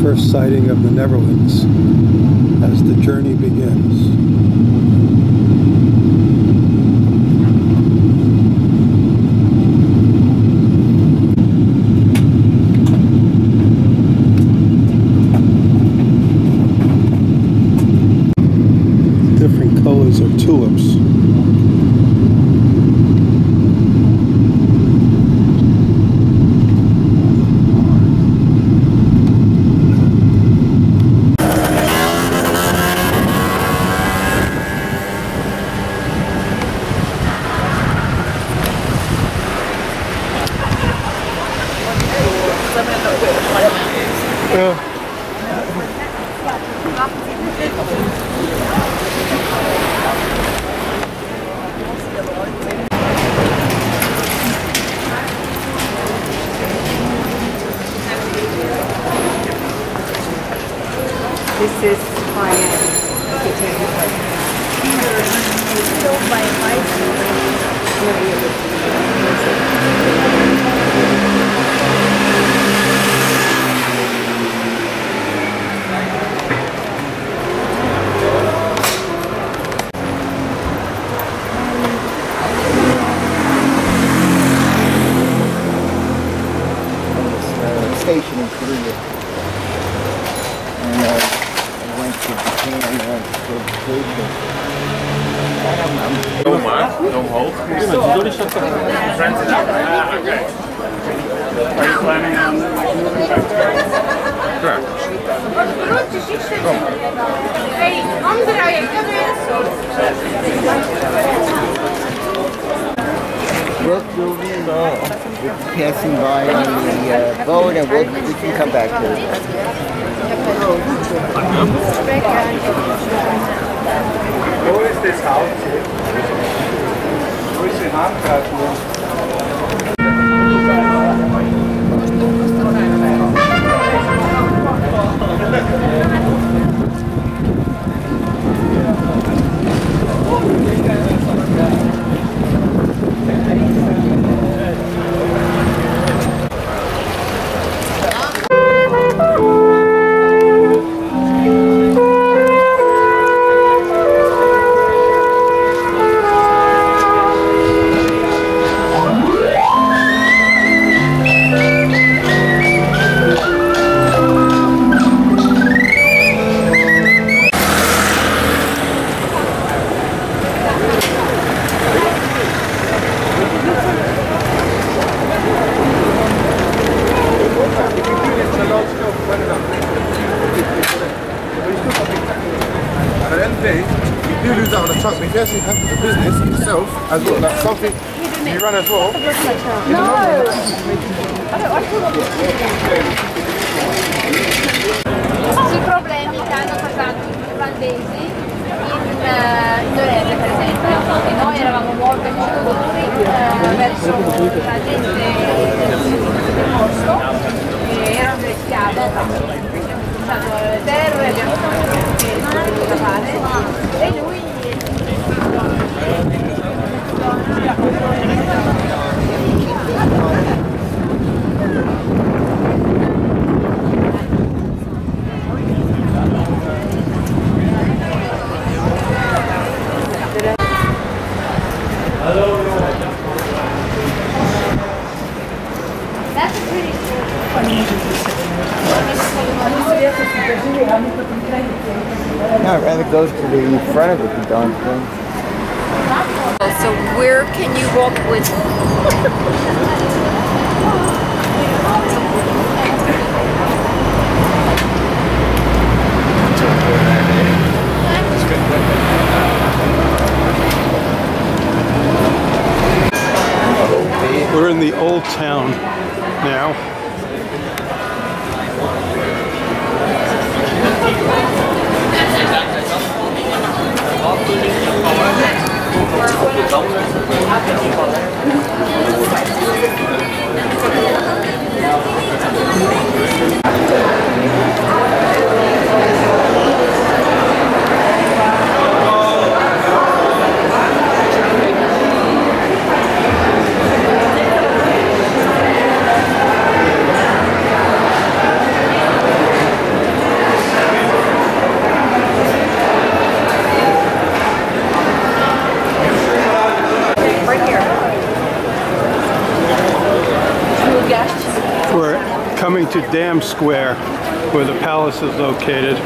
first sighting of the Netherlands as the journey begins. Different colors of tulips. This is high-end. Sold by station in Korea. And I went to Japan for vacation. Omhoog. Okay. Are you planning on Sure. We'll be passing by on the boat, and we can come back to it. Wo ist das Haus? Wo ist die Handkarte? At the end of the day, you do lose out on the trust. If you actually have the business itself as well, like something you run as well. I problemi che hanno causato gli irlandesi in Indonesia, per esempio, e noi eravamo molto insicuri verso la gente del posto, che erano delle schiave. Abbiamo cominciato le terre, abbiamo fatto da fare e lui That's a pretty No, I'd rather go to the front of it, the darn thing. So where can you walk with? We're in the old town now. coming to Dam Square, where the palace is located. The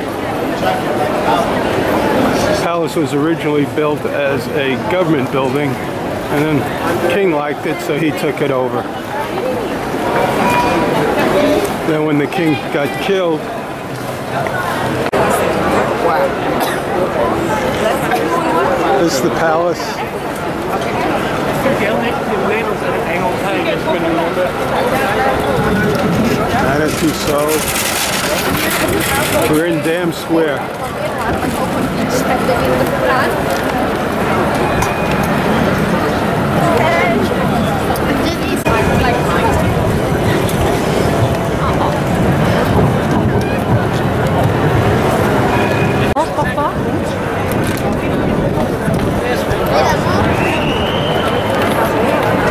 palace was originally built as a government building, and then King liked it, so he took it over. Then when the king got killed, this is the palace. Madame Tussauds. We're in Dam Square.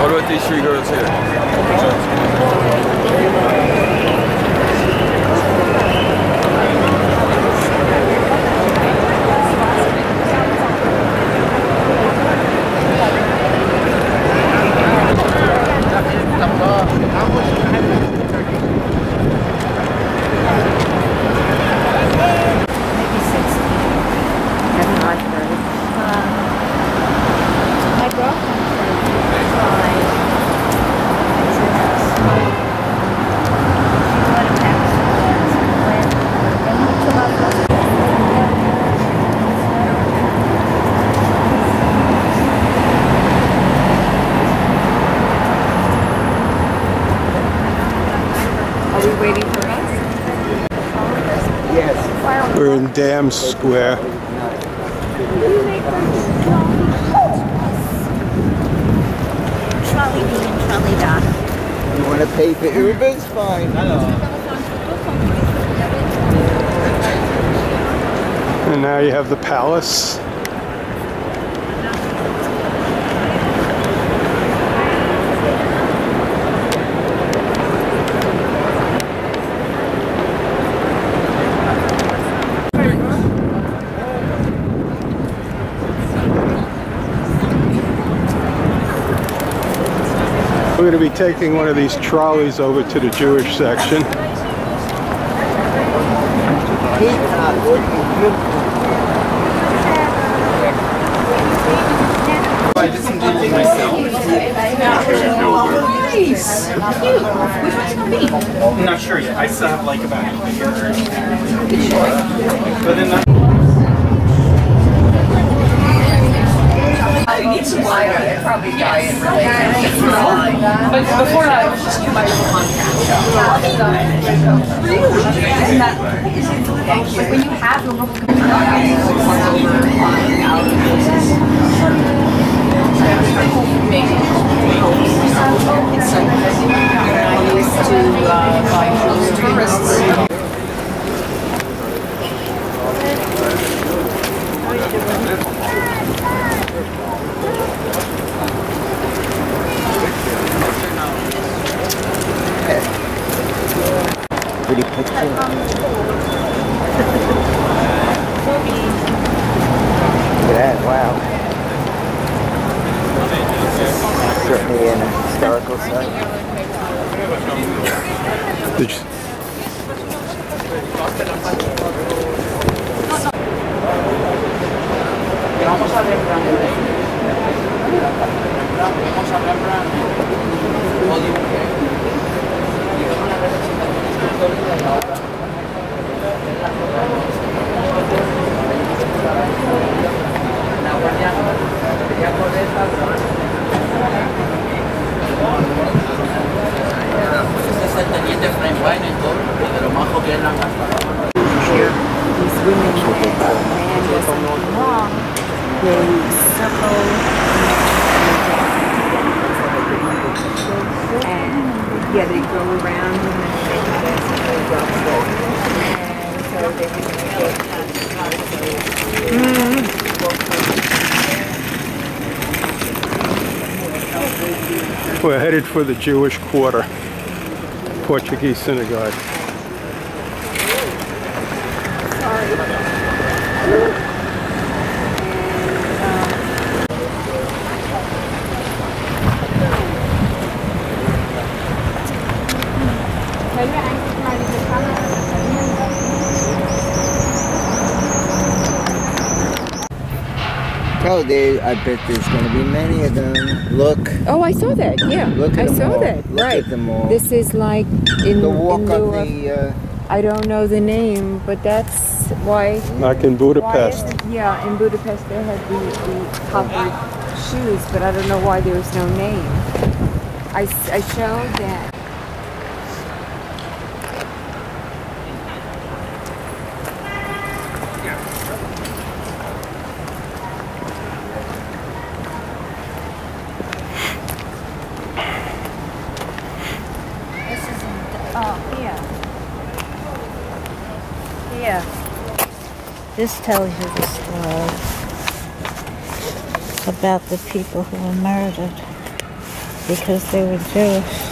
What about these three girls here? My girlfriend. Are we waiting for us? Yes. We're in Dam Square. Trolley being trolley dock. You want to pay for Uber? It's fine. And now you have the palace. We're going to be taking one of these trolleys over to the Jewish section. I did some digging myself. Nice! Cute! Which one's gonna be? I'm not sure yet. I still have like about a year. But then that It needs some light on it, probably diet related. But before that, it was just too much of a contrast. Really? And that, like when you have the local it's like used to buy tourists. Pretty picture. Look at that, wow. Certainly an historical site. Did you- vamos a Rembrandt. Vamos a Rembrandt. Here, these women and man doesn't belong. They circle and yeah, they go around and they have a and so they We're headed for the Jewish Quarter, Portuguese synagogue. Oh, I bet there's going to be many of them. Look. Oh, I saw that. Yeah, Look at I them saw all. that. Look Right. at them all. This is like in The walk in up lieu of, the. I don't know the name, but that's why. Like in Why Budapest. yeah, in Budapest they had the covered shoes, but I don't know why there was no name. I showed that. This tells you the story about the people who were murdered because they were Jewish.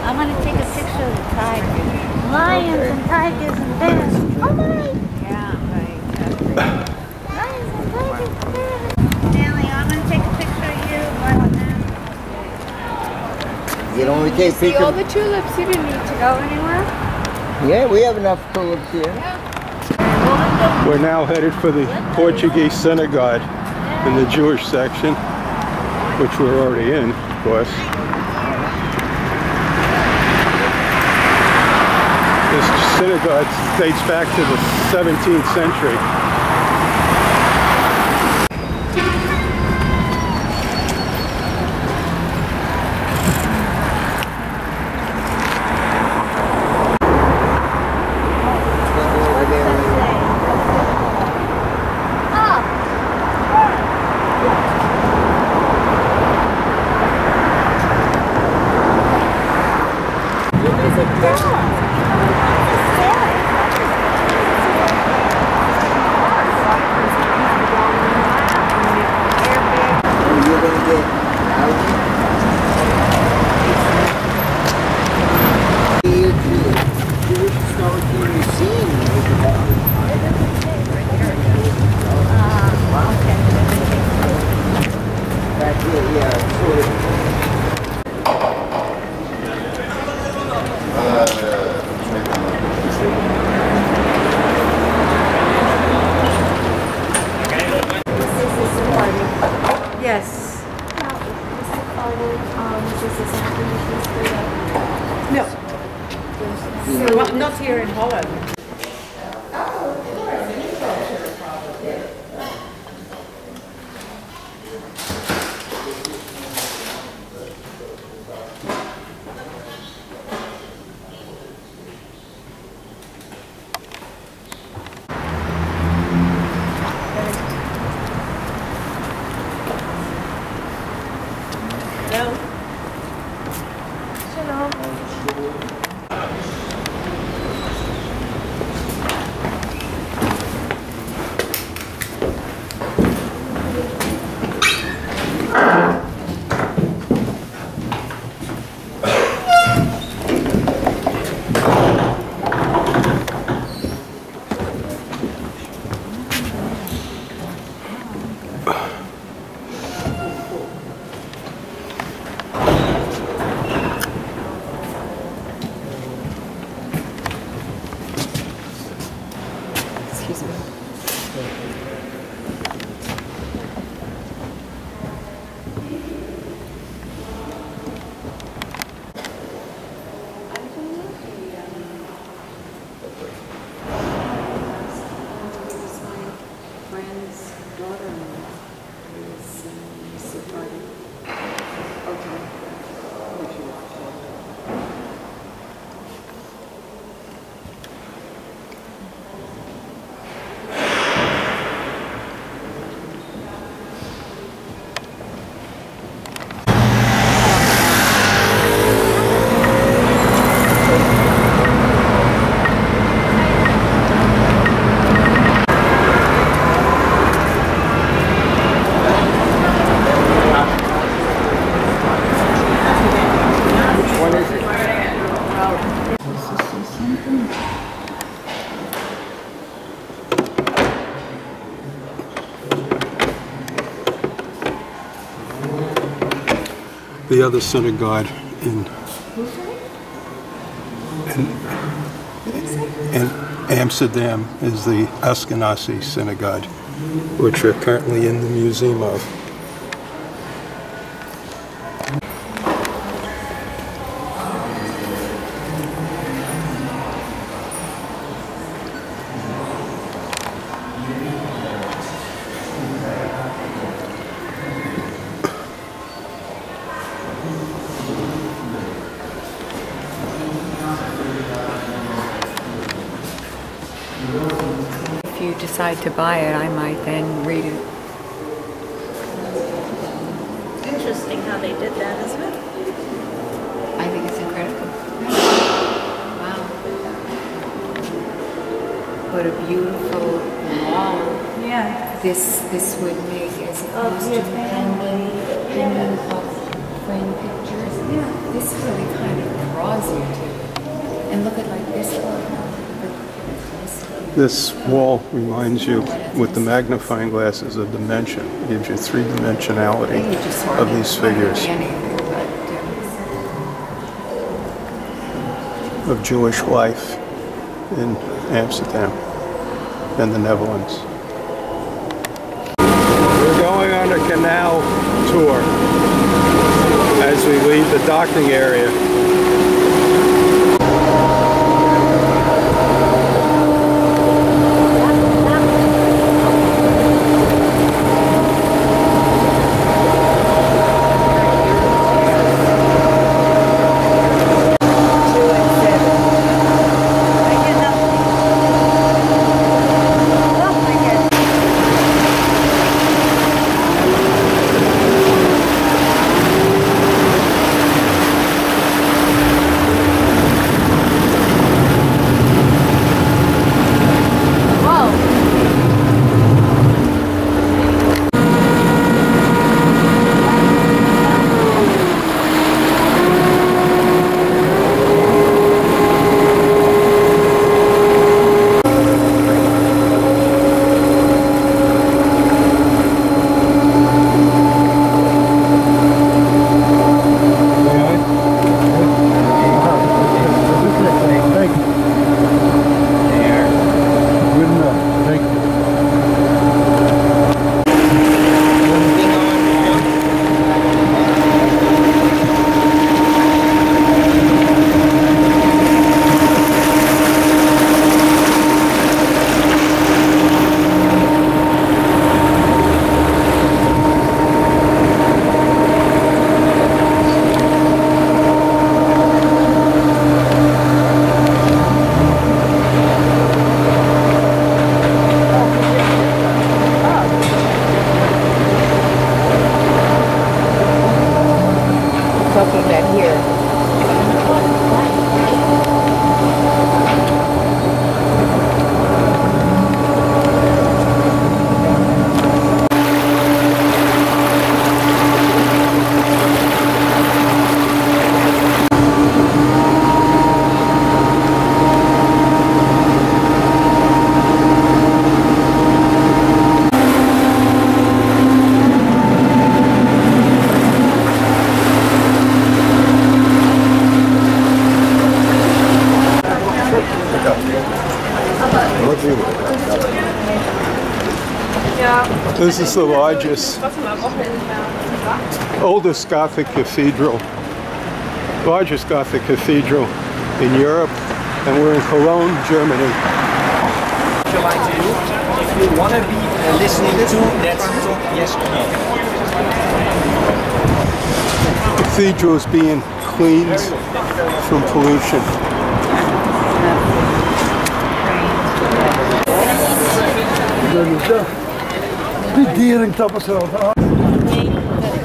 I want to take a picture of the tigers. Lions and tigers and bears. Oh my! Yeah, right. Lions and tigers and bears. Stanley, I'm going to take a picture of you right now. You don't want to take See all pictures? the tulips. You didn't need to go anywhere. Yeah, we have enough tulips here. We're now headed for the Portuguese synagogue in the Jewish section, which we're already in, of course. This synagogue dates back to the 17th century. Yes. No. Not here in Holland. The other synagogue in Amsterdam is the Ashkenazi synagogue, which we're currently in the museum of. If you decide to buy it, I might then read it. Interesting how they did that, isn't it? I think it's incredible. Wow. What a beautiful wall. Yeah. This would make as opposed to hanging up frame pictures. Yeah. This really kind of draws you to it. And look at like this one. This wall reminds you, with the magnifying glasses, of dimension. It gives you three-dimensionality of these figures of Jewish life in Amsterdam and the Netherlands. We're going on a canal tour as we leave the docking area. This is the oldest Gothic cathedral, largest Gothic cathedral in Europe, and we're in Cologne, Germany. What you like to do? If you want to be listening to that, yes or no. The cathedral is being cleaned from pollution.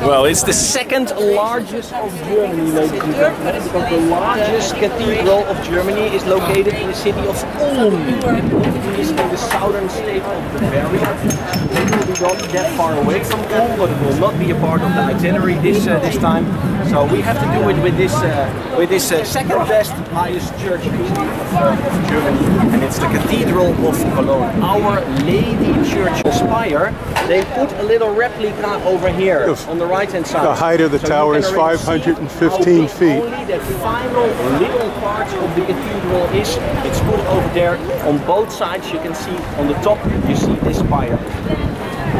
Well, it's the second largest of Germany, ladies and gentlemen, because the largest cathedral of Germany is located in the city of Ulm. It is in the southern state of Bavaria. It will be not that far away from Ulm, but it will not be a part of the itinerary this time. So we have to do it with this second best, highest church of Germany, and it's the Cathedral of Cologne. Our Lady Church spire. They put a little replica over here on the right. right-hand side. The height of the tower is 515 feet. Only that final little part of the cathedral is. It's put over there on both sides. You can see on the top, you see this spire.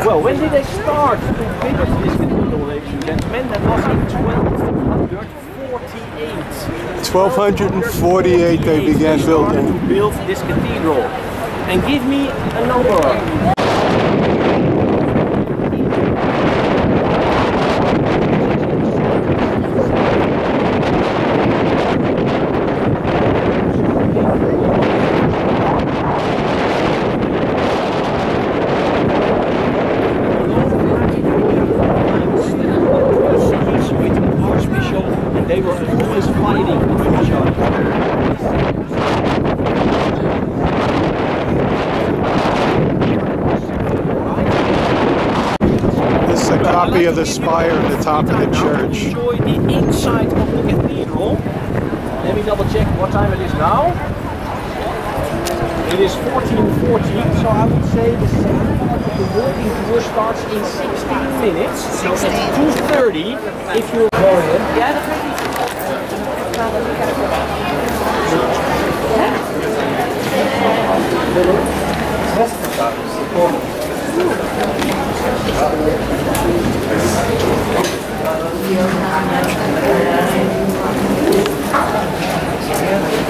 Well, when did they start to build this cathedral, ladies and gentlemen? That was in 1248. 1248 they began building. To build this cathedral. And give me a number. They were always fighting with each other. This is a copy of the spire at the top of the church. Enjoy the inside of the cathedral. Let me double check what time it is now. It is 14:40, so I would say the second part of the working tour starts in 16 minutes. So at 2:30, if you're going in.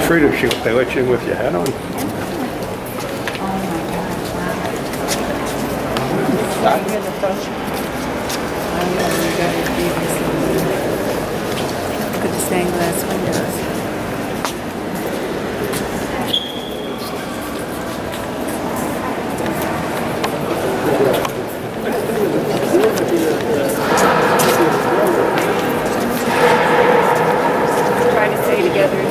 Freedom shoot, they let you in with your hat on. Look at the stained glass windows. Try to stay together.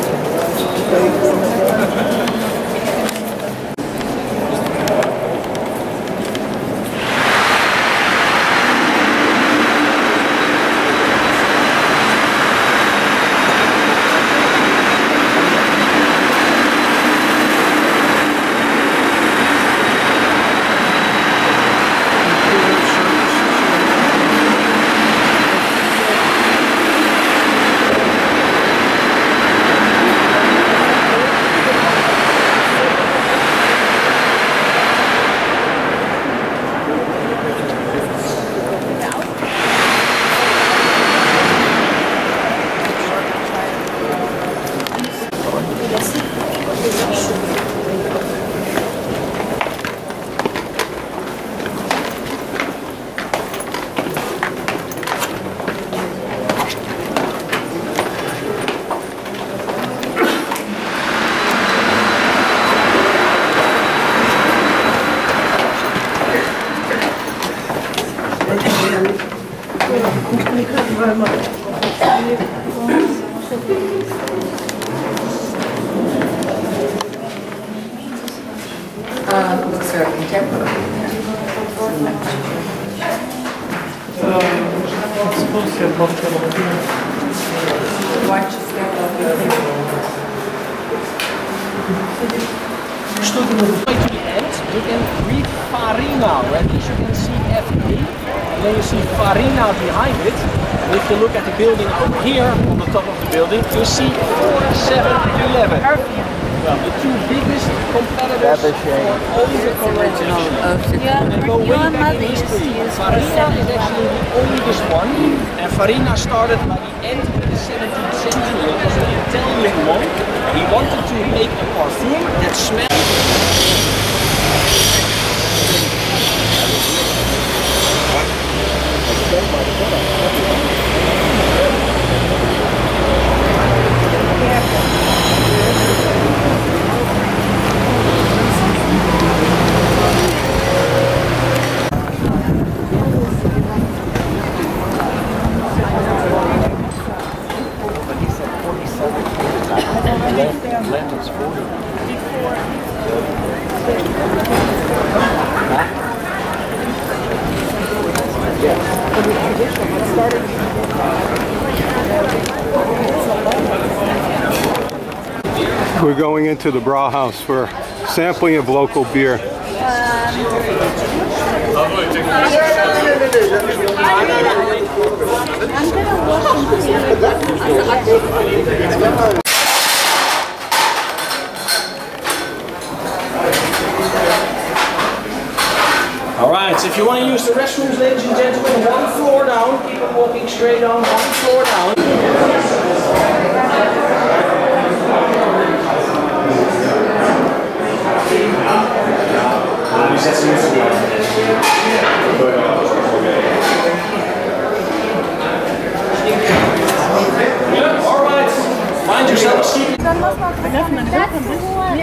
Looks very contemporary. To the end, you can read Farina, where you can see FA, and then you see Farina behind it. And if you look at the building over here, on the top of the building, you see 4711. Well, the two biggest competitors for all the collections. And go way back in history. Farina is actually the oldest one, and Farina started by the end of the 17th century. It was an Italian monk. He wanted to make a parfum that smelled. We're going into the Brauhaus for sampling of local beer. walking straight on one floor down. All right, find yourself a seat. That's the one.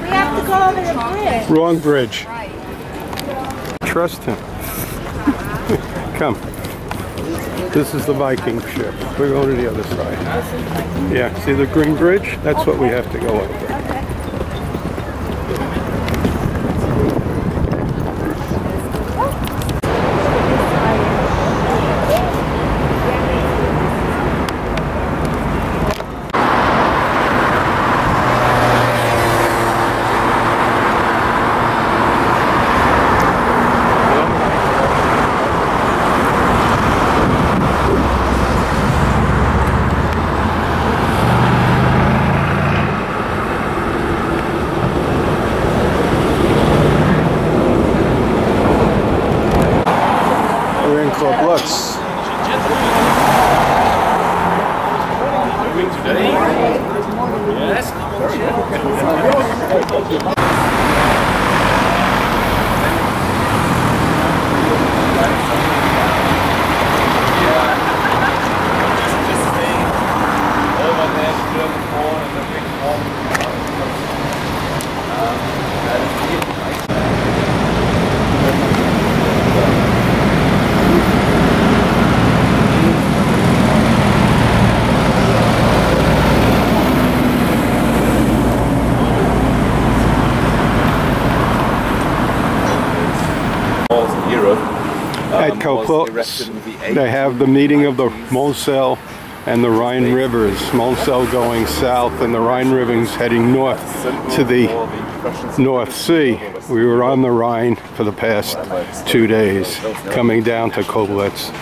We have to go over the bridge. Wrong bridge. Trust him. Come. This is the Viking ship. We're going to the other side. Yeah, see the green bridge? That's what we have to go over. We're in Club Lutz. At Koplitz, they have the meeting of the Moselle and the Rhine rivers. Moselle going south and the Rhine rivers heading north to the North Sea. We were on the Rhine for the past 2 days, coming down to Koplitz.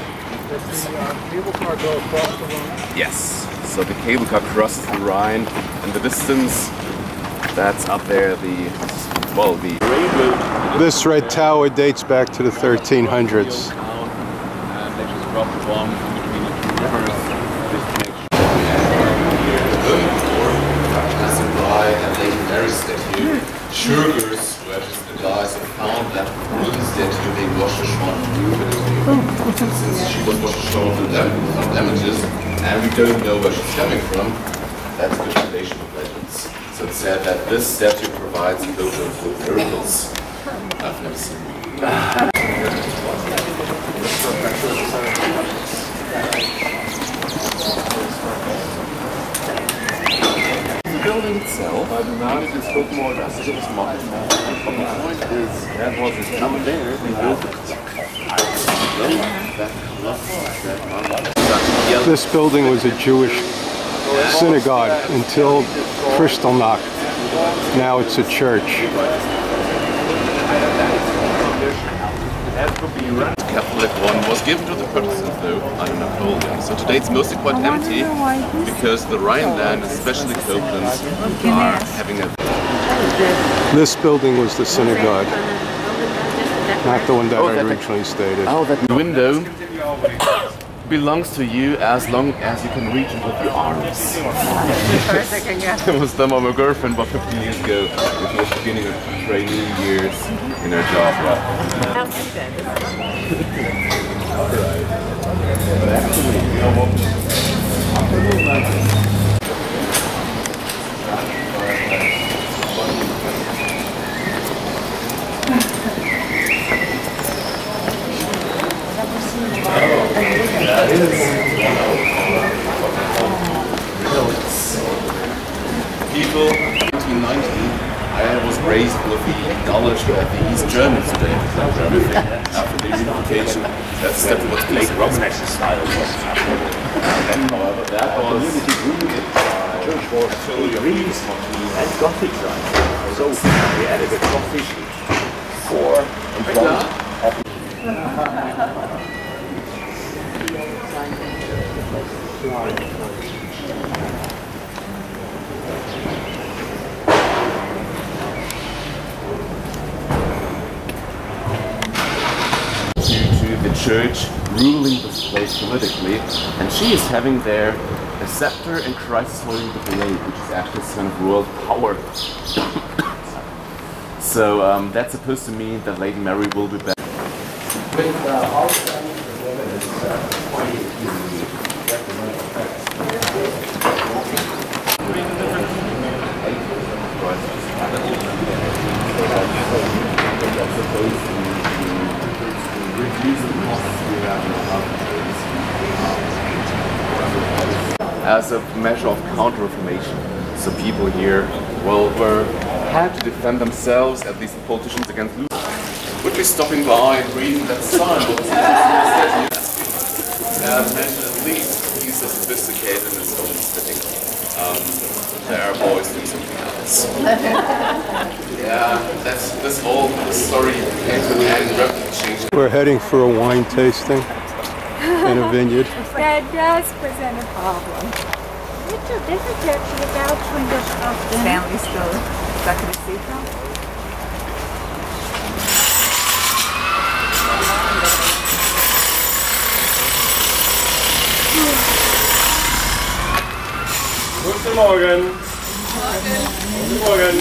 Yes, so the cable car crosses the Rhine, and the distance, that's up there, This red tower dates back to the 1300s. Schurgers were just the guys who found that William's statue being washed ashore since she was washed ashore from damages, and we don't know where she's coming from. That's the speculation of legends. So it's said that this statue provides closure for miracles. I've never seen one. The building itself, the point is, that was his number there, they built it. This building was a Jewish synagogue until Kristallnacht. Now it's a church. The Catholic one was given to the Protestants though under Napoleon. So today it's mostly quite empty because the Rhineland, especially Koblenz, are having a... This building was the synagogue, not the one that I originally stated. Oh, that window belongs to you as long as you can reach it with your arms. It was done by my girlfriend about 15 years ago, which was the beginning of trainee years in her job. People, 1990, I was raised with the knowledge that the East Germans today have everything after the unification. That's step towards peace. However, that was and Gothic design. So we added a Gothic core in front of to the church ruling this place politically, and she is having there a scepter and Christ holding the blade, which is actually a sign of royal power. So that's supposed to mean that Lady Mary will be back. With all the women, it's quite easy. As a measure of counter-reformation, so people here, well, had to defend themselves, at least the politicians, against Luther. Would be stopping by and reading that sign. Mentioned at least he's so sophisticated in his own setting. The Arab boys do something else. Yeah, this whole story came to an end, rapidly changed. We're heading for a wine tasting in a vineyard. That does present a problem. It's a difficult to the Belgian windows often. Family still stuck in the seatbelt? Guten Morgen. Guten Morgen.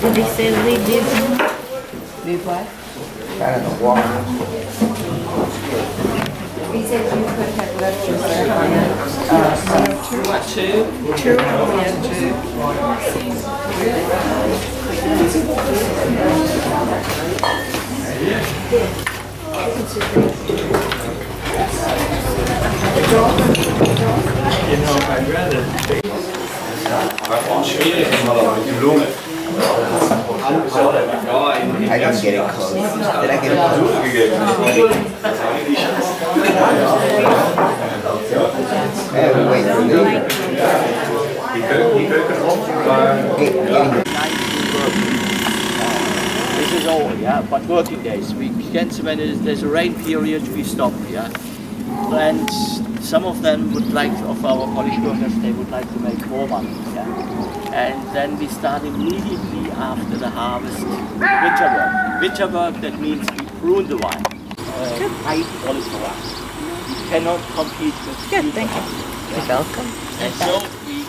Did they say they did? Leave what? Kind of the water. He said you could have left your cell. What, two? Two. Yeah, two. I'd rather I didn't get it close. Did I get it close? Wait for This is all, yeah, but working days. We can, when there's a rain period, we stop, yeah. And some of them would like, of our Polish workers, they would like to make more money, yeah. And then we start immediately after the harvest winter work. Winter work, that means we prune the wine. High quality wine. We cannot compete with. Good, thank you. You're welcome. And so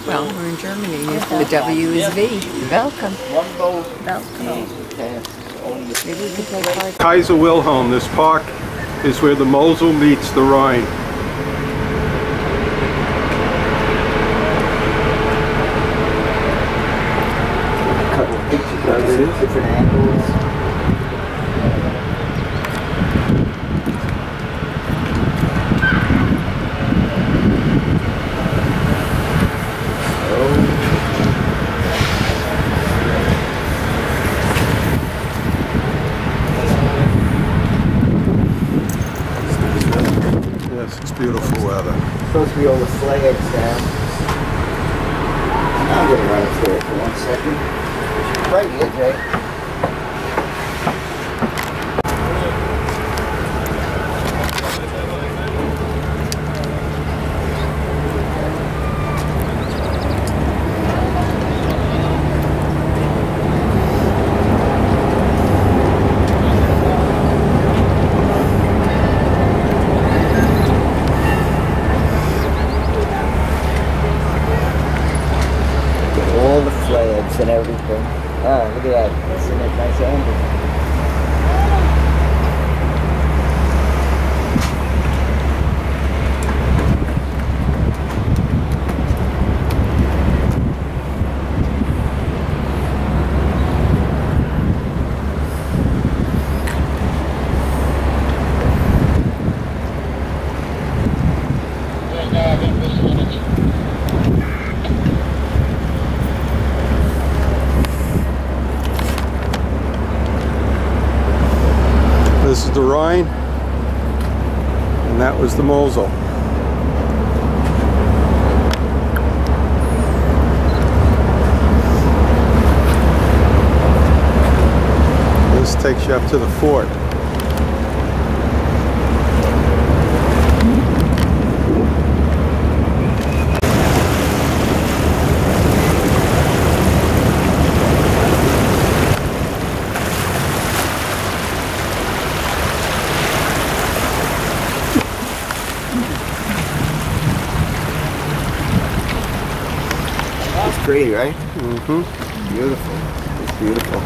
well, we're in Germany. The W is V. Welcome. One bowl. Welcome. Maybe we could play cards. Kaiser Wilhelm, this park is where the Mosel meets the Rhine. Different angles. Yes, it's beautiful weather. Supposed to be all the flags down. I'm going to run up there for 1 second. Right here, Jay. All the flags and everything. Ah, look at that. That's a nice angle. This is the Rhine, and that was the Mosel. This takes you up to the fort. pretty, right? Mm-hmm. Beautiful. It's beautiful.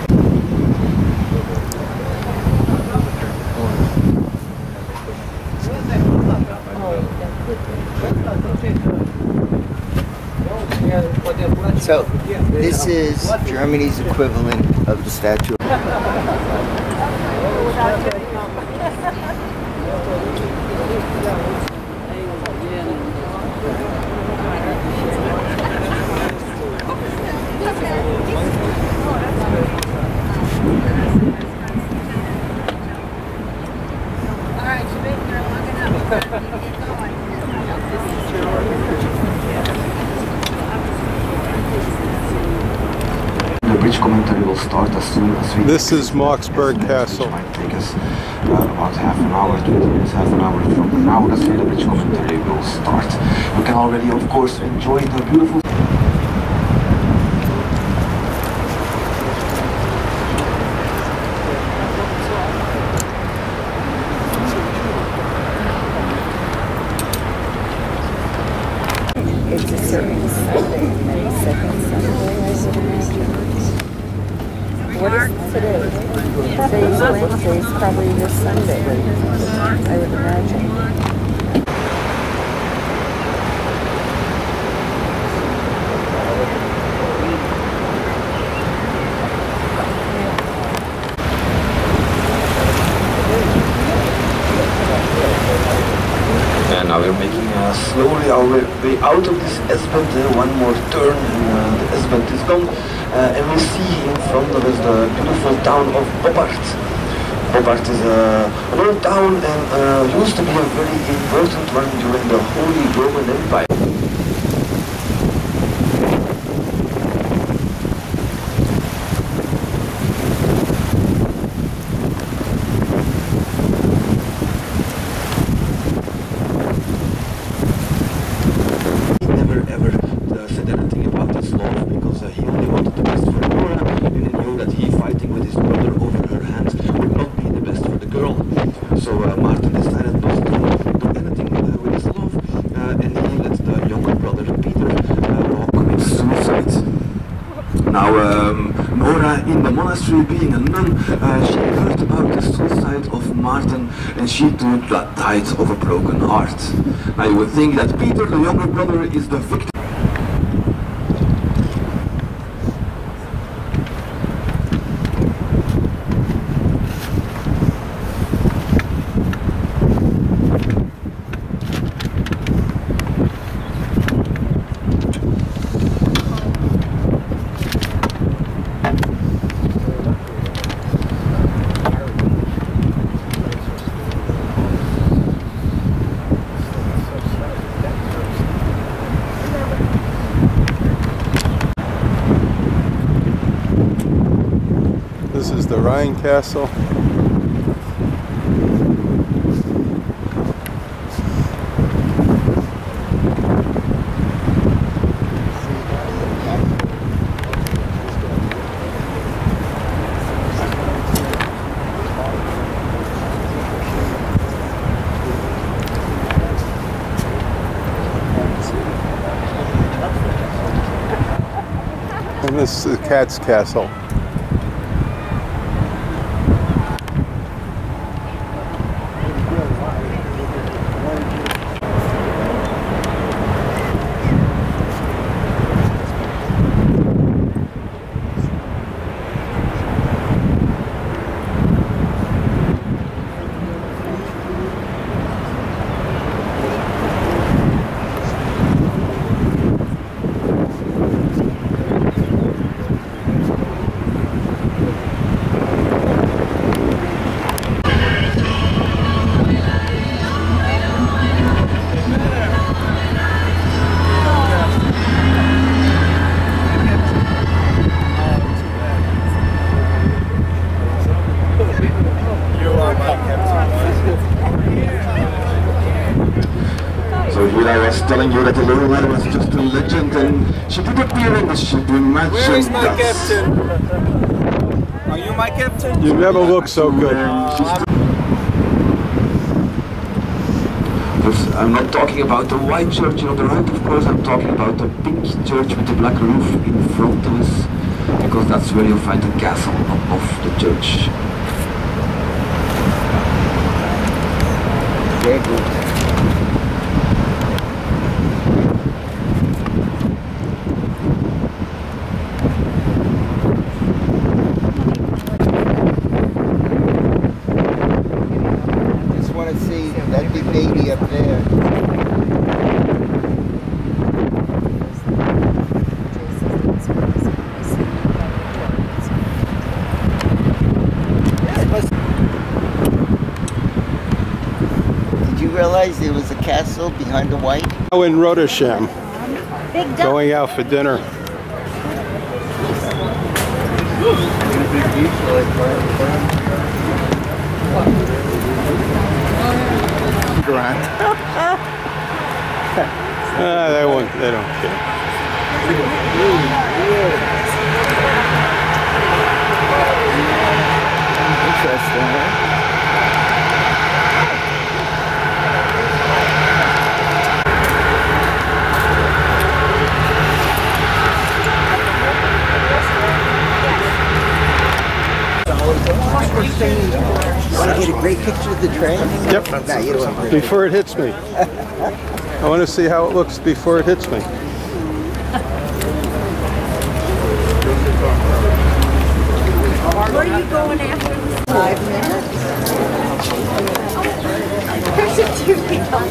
So, this is Germany's equivalent of the Statue of The bridge commentary will start as soon as we... This is Marksburg Castle. It might take us about half an hour, 20 minutes, half an hour from now. That's when the bridge commentary will start. You can already, of course, enjoy the beautiful... It's a certain Sunday, May 2nd Sunday, I would imagine. What is today? Today's Wednesday, it's probably this Sunday, I would imagine. And now we're making slowly our way out of this S-bend. One more turn and the S-bend is gone. And we see in front of us the beautiful town of Boppard. Boppard is an old town and used to be a very important one during the Holy Roman Empire. In the monastery, being a nun, she heard about the suicide of Martin, and she too died of a broken heart. Now you would think that Peter, the younger brother, is the victim. This is the Rhine Castle. And this is the Cat's Castle. So here I was telling you that the Lorelei was just a legend, and she did appear in the ship. Imagine Where is my that. captain? Are you my captain? You never look so good. Because I'm not talking about the white church on the right, of course, I'm talking about the pink church with the black roof in front of us, because that's where you'll find the castle of the church. Very good. That big baby up there. Did you realize there was a castle behind the white? Now in Rotterdam, going out for dinner. They don't care. Interesting, huh? Want to get a great picture of the train? Yep. No, you don't want to. Before it hits me. I want to see how it looks before it hits me. Where are you going after this? 5 minutes. There's a TV on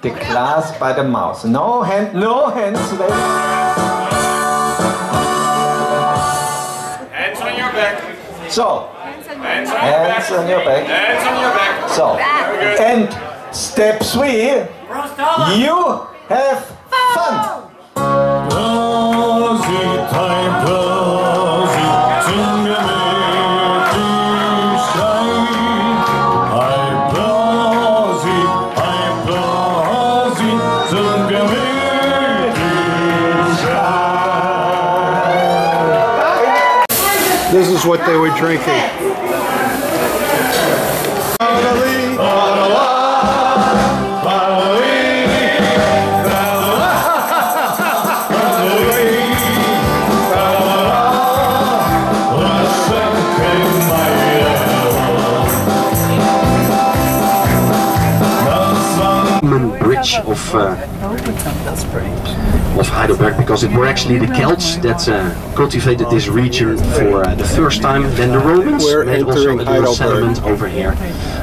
the glass by the mouth. No hands. Hands on your back. So, hands on your back. Hands on your back. So, and step 3, you have fun. This is what they were drinking. Come Roman bridge of Heidelberg, because it were actually the Celts that cultivated this region for the first time. Then the Romans made also a little settlement over here.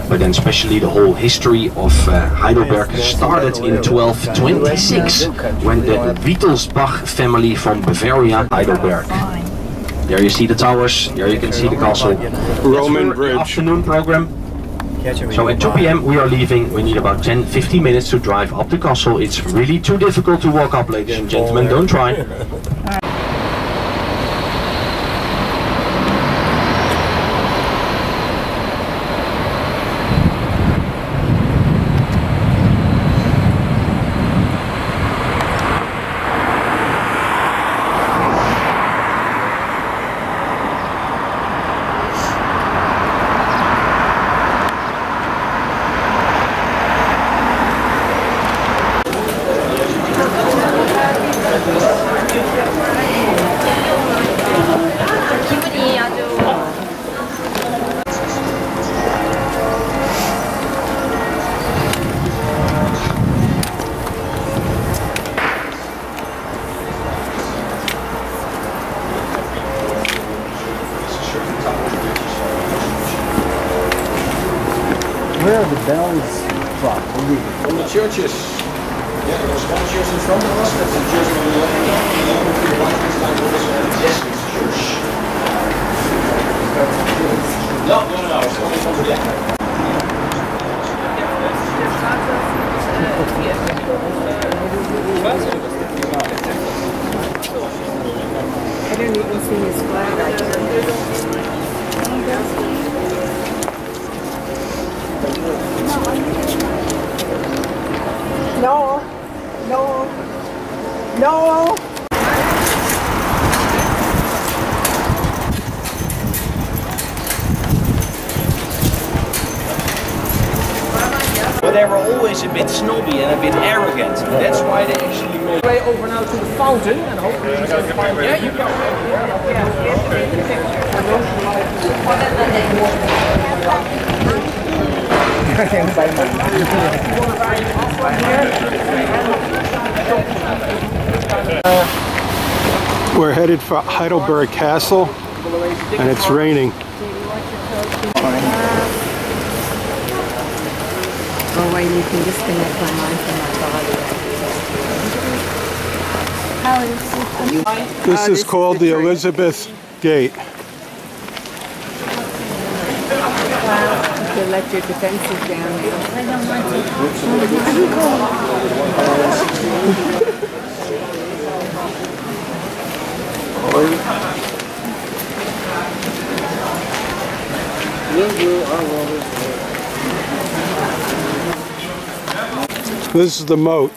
But then especially the whole history of Heidelberg started in 1226 when the Wittelsbach family from Bavaria, Heidelberg. There you see the towers, there you can see the castle. Roman bridge. Afternoon program. So at 2 p.m. we are leaving. We need about 10-15 minutes to drive up the castle. It's really too difficult to walk up, ladies and gentlemen. Don't try. Where are the bells from? From the churches. Yeah, there was one church in front of us. That's the church on the left. Jesuit church. No. It's coming from there. I don't even see his flag. No. But they were always a bit snobby and a bit arrogant. That's why they actually made way over now to the fountain and hopefully you can find. Yeah, you can. We're headed for Heidelberg Castle, and it's raining. Oh, wait, you can disconnect my mind from my body. This is called the Elizabeth Gate. To let your defenses down now. I don't want This is the moat.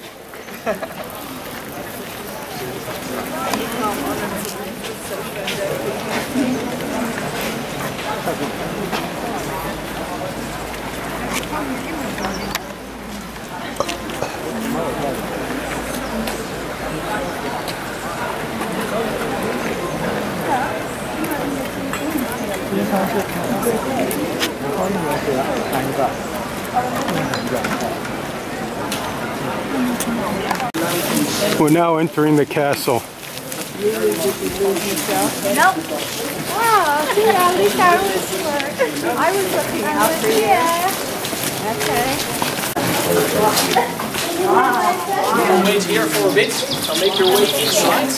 We're now entering the castle. Nope. Wow, see, at least I was looking out for you. Okay. We'll wait here for a bit. So make your way inside.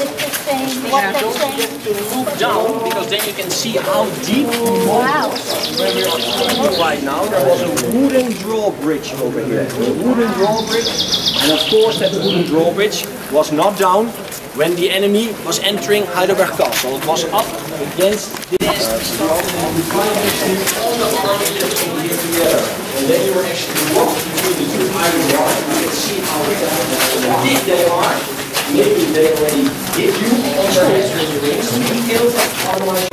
And don't forget to look down, because then you can see how deep where we are standing right now. There was a wooden drawbridge over here. A wooden drawbridge. And of course that wooden drawbridge was not down when the enemy was entering Heidelberg Castle. It was up against this. And then you were actually walking between the two iron bars. You can see how deep they are. Maybe they already hit you on their heads when you raise them. Otherwise,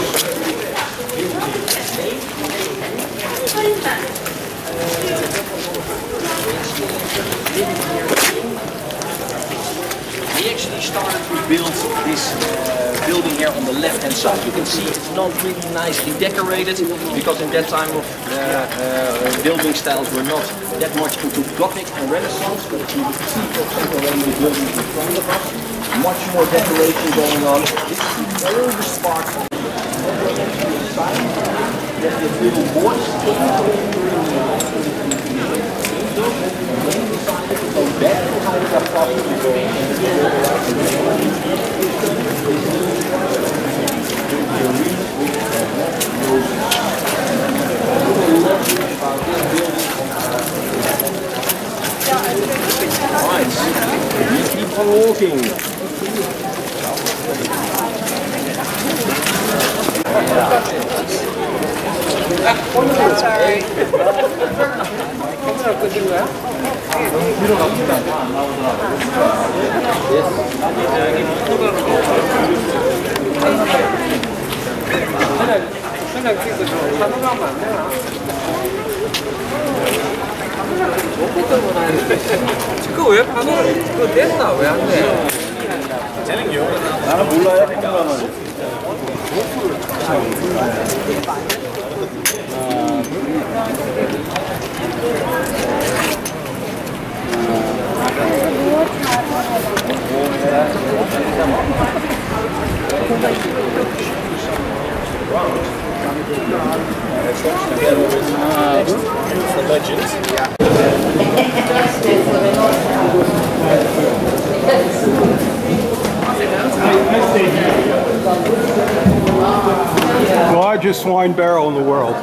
we actually started to build this building here here on the left hand side. You can see it's not really nicely decorated because in that time of building styles were not that much into Gothic and Renaissance, but you can see for example when the building in front of us, much more decoration going on. This is all the spark. There's this little voice right, keep on walking. Sorry. 그거 왜 파노? 그거 됐나 왜 안 돼? 재능이요? 나는 몰라요. Largest wine barrel in the world.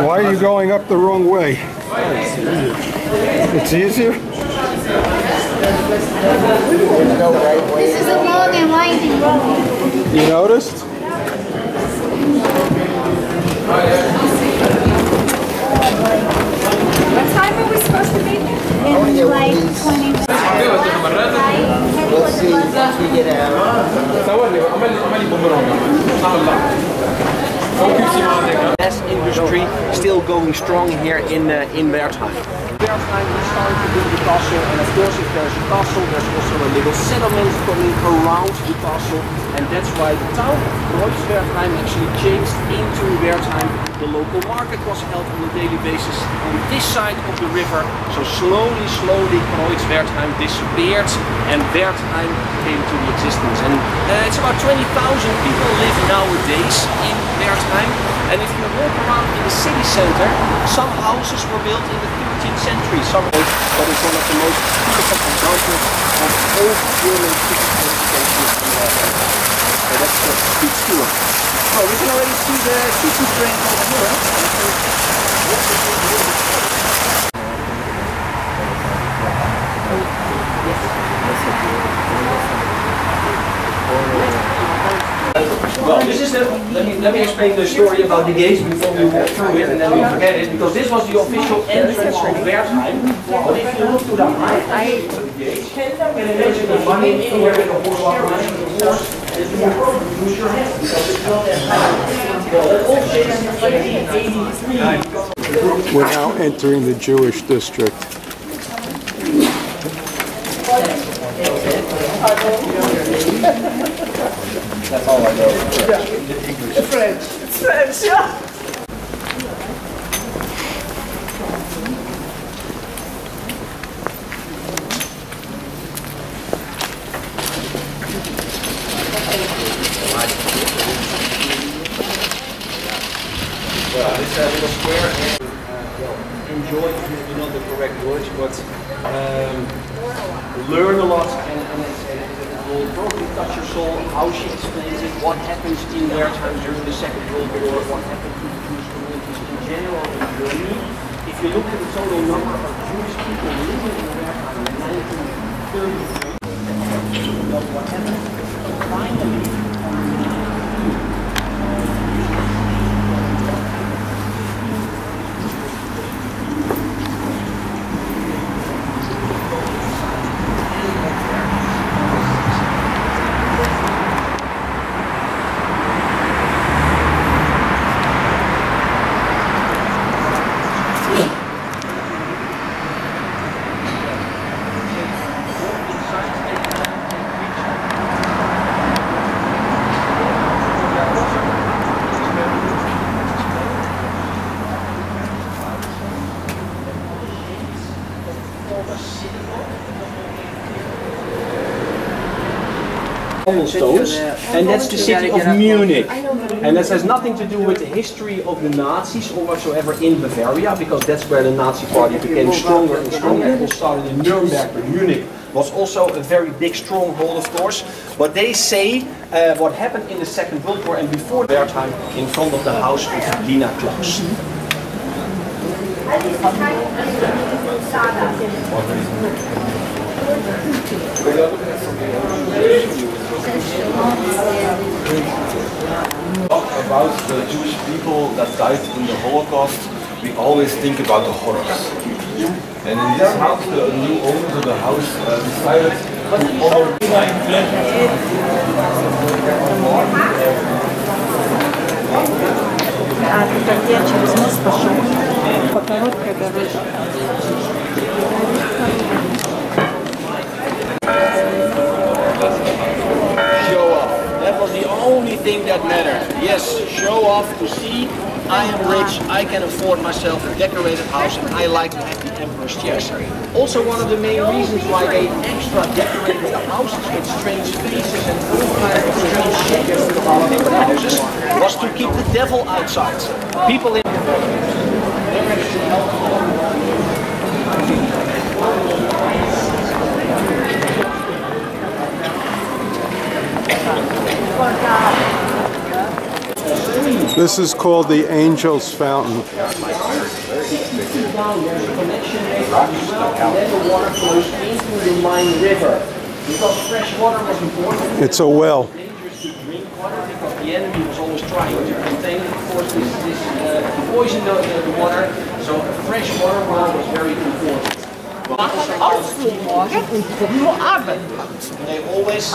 Why are you going up the wrong way? It's easier? This is a long and winding road. You noticed? What time are we supposed to be here? In like 20 minutes. We'll see once we get out. Gas industry still going strong here in Wertheim. Wertheim is starting to build the castle, and of course if there's a castle there's also a little settlement coming around the castle, and that's why the town of Wertheim actually changed into Wertheim. The local market was held on a daily basis on this side of the river, so slowly Wertheim disappeared and Wertheim came to the existence. And it's about 20,000 people live nowadays in Wertheim, and if you walk around in the city center, some houses were built in the 13th century, some but it's one of the most beautiful examples of old German city fortifications in Wertheim. So that's the big tour. So we can already see the choo-choo train over Well, this is the, let me explain the story about the gates before we walk through it and then we forget it, because this was the official entrance of Wertheim. But if you look to the right of the gates, you can imagine the bunny in here with a horse carriage. Of course, it's more problem to use your hands because it's not that high. Well, that all dates in 1883. We're now entering the Jewish district. That's all I know. Yeah. French. It's French, yeah. This little square, enjoy is maybe not the correct word, but learn a lot and it will probably touch your soul how she explains it, what happens in their time during the Second World War, what happened to the Jewish communities in general in Germany. If you look at the total number of Jewish people living in their time in 1933, what happened finally. Stones, and that's the city of Munich. And this has nothing to do with the history of the Nazis or whatsoever in Bavaria, because that's where the Nazi party became stronger and stronger. It all started in Nuremberg, but Munich was also a very big stronghold, of course. But they say what happened in the Second World War and before their time in front of the house of Lina Klaus. About the Jewish people that died in the Holocaust, we always think about the horrors. And in this house, the new owners of the house decided to honor Show off. That was the only thing that mattered. Yes, show off to see I am rich, I can afford myself a decorated house, and I like to have the emperor's chairs. Also, one of the main reasons why they extra decorated the houses with strange faces and all kinds of strange shapes in the houses was to keep the devil outside. People in This is called the Angel's Fountain. It's a well. The enemy was always trying to contain, of course, this poison the water, so a fresh water well was very important. They always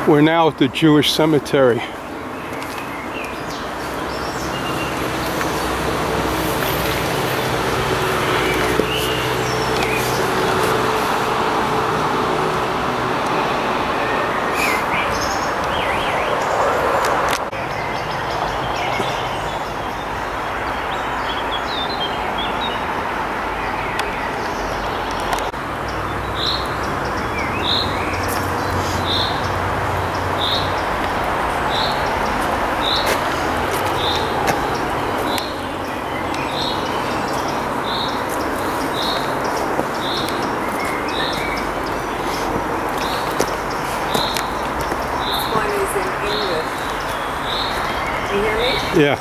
We're now at the Jewish cemetery. Yeah.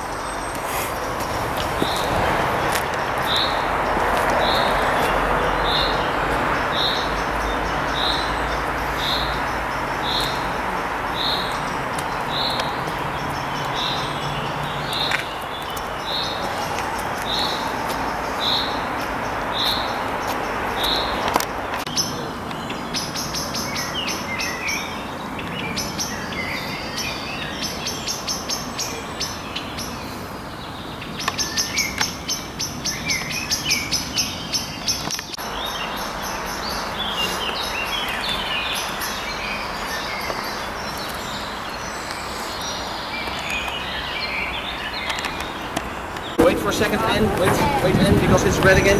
second, Anne. Wait, Anne, because it's red again.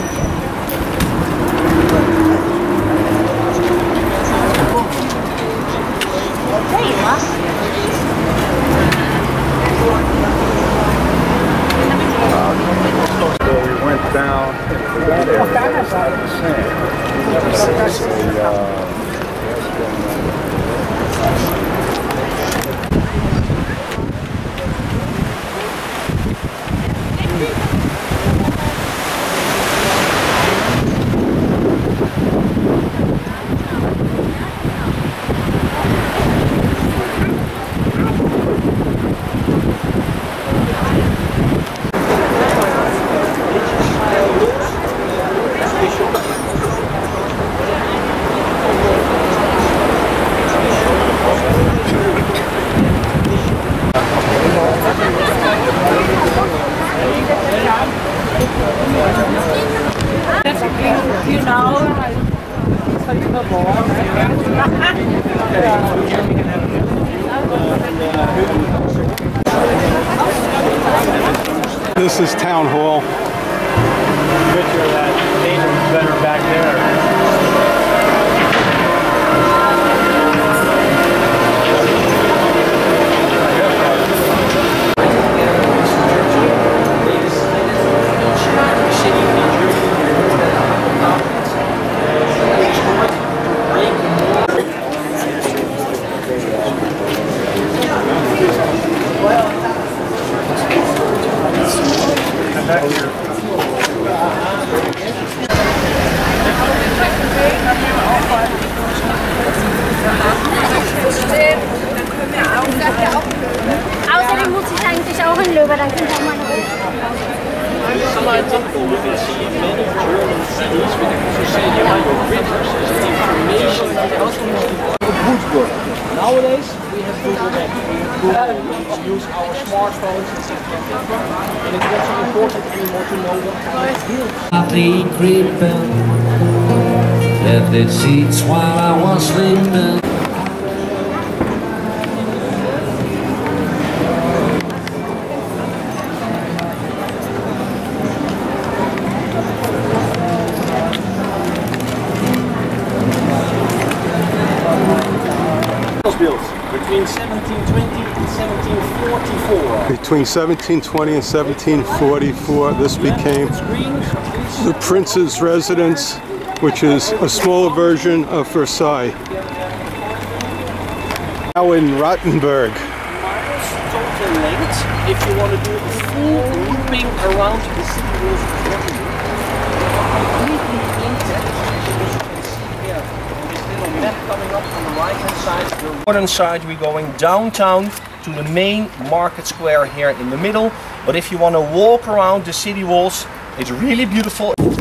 There you are. So we went down into that area outside of the You know, This is Town Hall. Picture of that Canaan center back there. Außerdem muss ich eigentlich auch in Löwe, dann kommt auch meine Nowadays, we have Google Maps. We use our smartphones, and it's also important anymore to know what kind of hills. Creeping, left the seats while I was sleeping. Built between 1720 and 1744. Between 1720 and 1744, this became the Prince's residence, which is a smaller version of Versailles. Now in Rottenburg. Total length, if you want to do a full looping around the city walls of Rottenburg. Coming up on the right hand side, the northern side, we're going downtown to the main market square here in the middle. But if you want to walk around the city walls, it's really beautiful. And then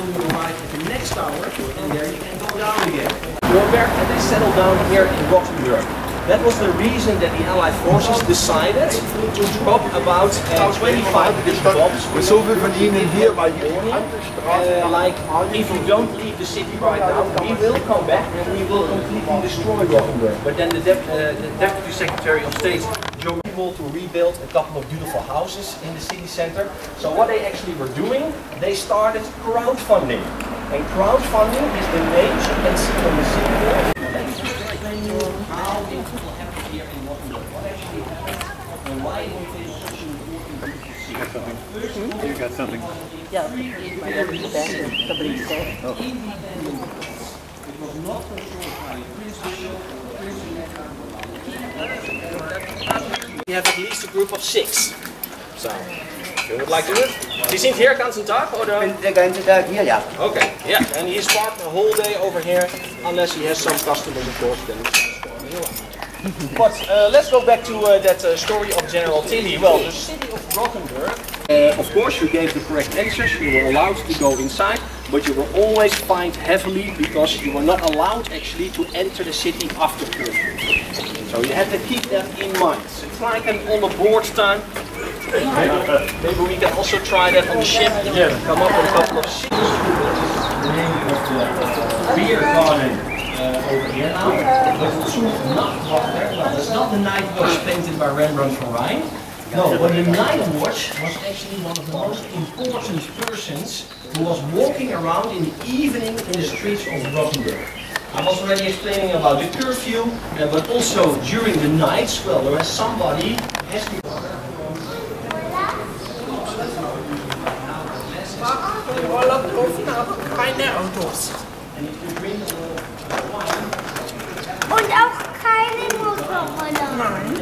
we arrive at the next tower, and there you can go down again. Nuremberg, and they settled down here in Rottenburg. That was the reason that the Allied forces decided to drop about 25 different bombs. Like, if you don't leave the city right now, we will come back and we will completely destroy Rottenburg. But then the Deputy Secretary of State, Joe, able to rebuild a couple of beautiful houses in the city center. So what they actually were doing, they started crowdfunding. And crowdfunding is the name you can see on the city wall. How people have here in Rottenburg. What actually happened and why it is such an important thing to see. You got something? Yeah, my dad in the back and somebody said. Oh. It was not controlled by Prince Bishop. We have at least a group of 6. So, you would like to do it? Sie sind hier ganzen Tag, oder? Den ganzen Tag hier, ja. Okay, yeah, and he's parked the whole day over here, unless he has some customers, of course, then he's storming around. But let's go back to that story of General Tilly. Well, the city of Rottenburg, of course you gave the correct answers, you were allowed to go inside, but you were always fined heavily because you were not allowed actually to enter the city after curfew. So you had to keep that in mind. It's like an on-board time. Maybe we can also try that on the ship. Come up with a couple of cities. Beer garden. over here now. But Zoet Nachtwachter, well, that's not the night watch painted by Rembrandt van Rijn. No, but the night watch was actually one of the most important persons who was walking around in the evening in the streets of Rothenburg. I was already explaining about the curfew, but also during the nights, well, there was somebody has to... Keine Autos. Und auch keine Motorroller. Nein.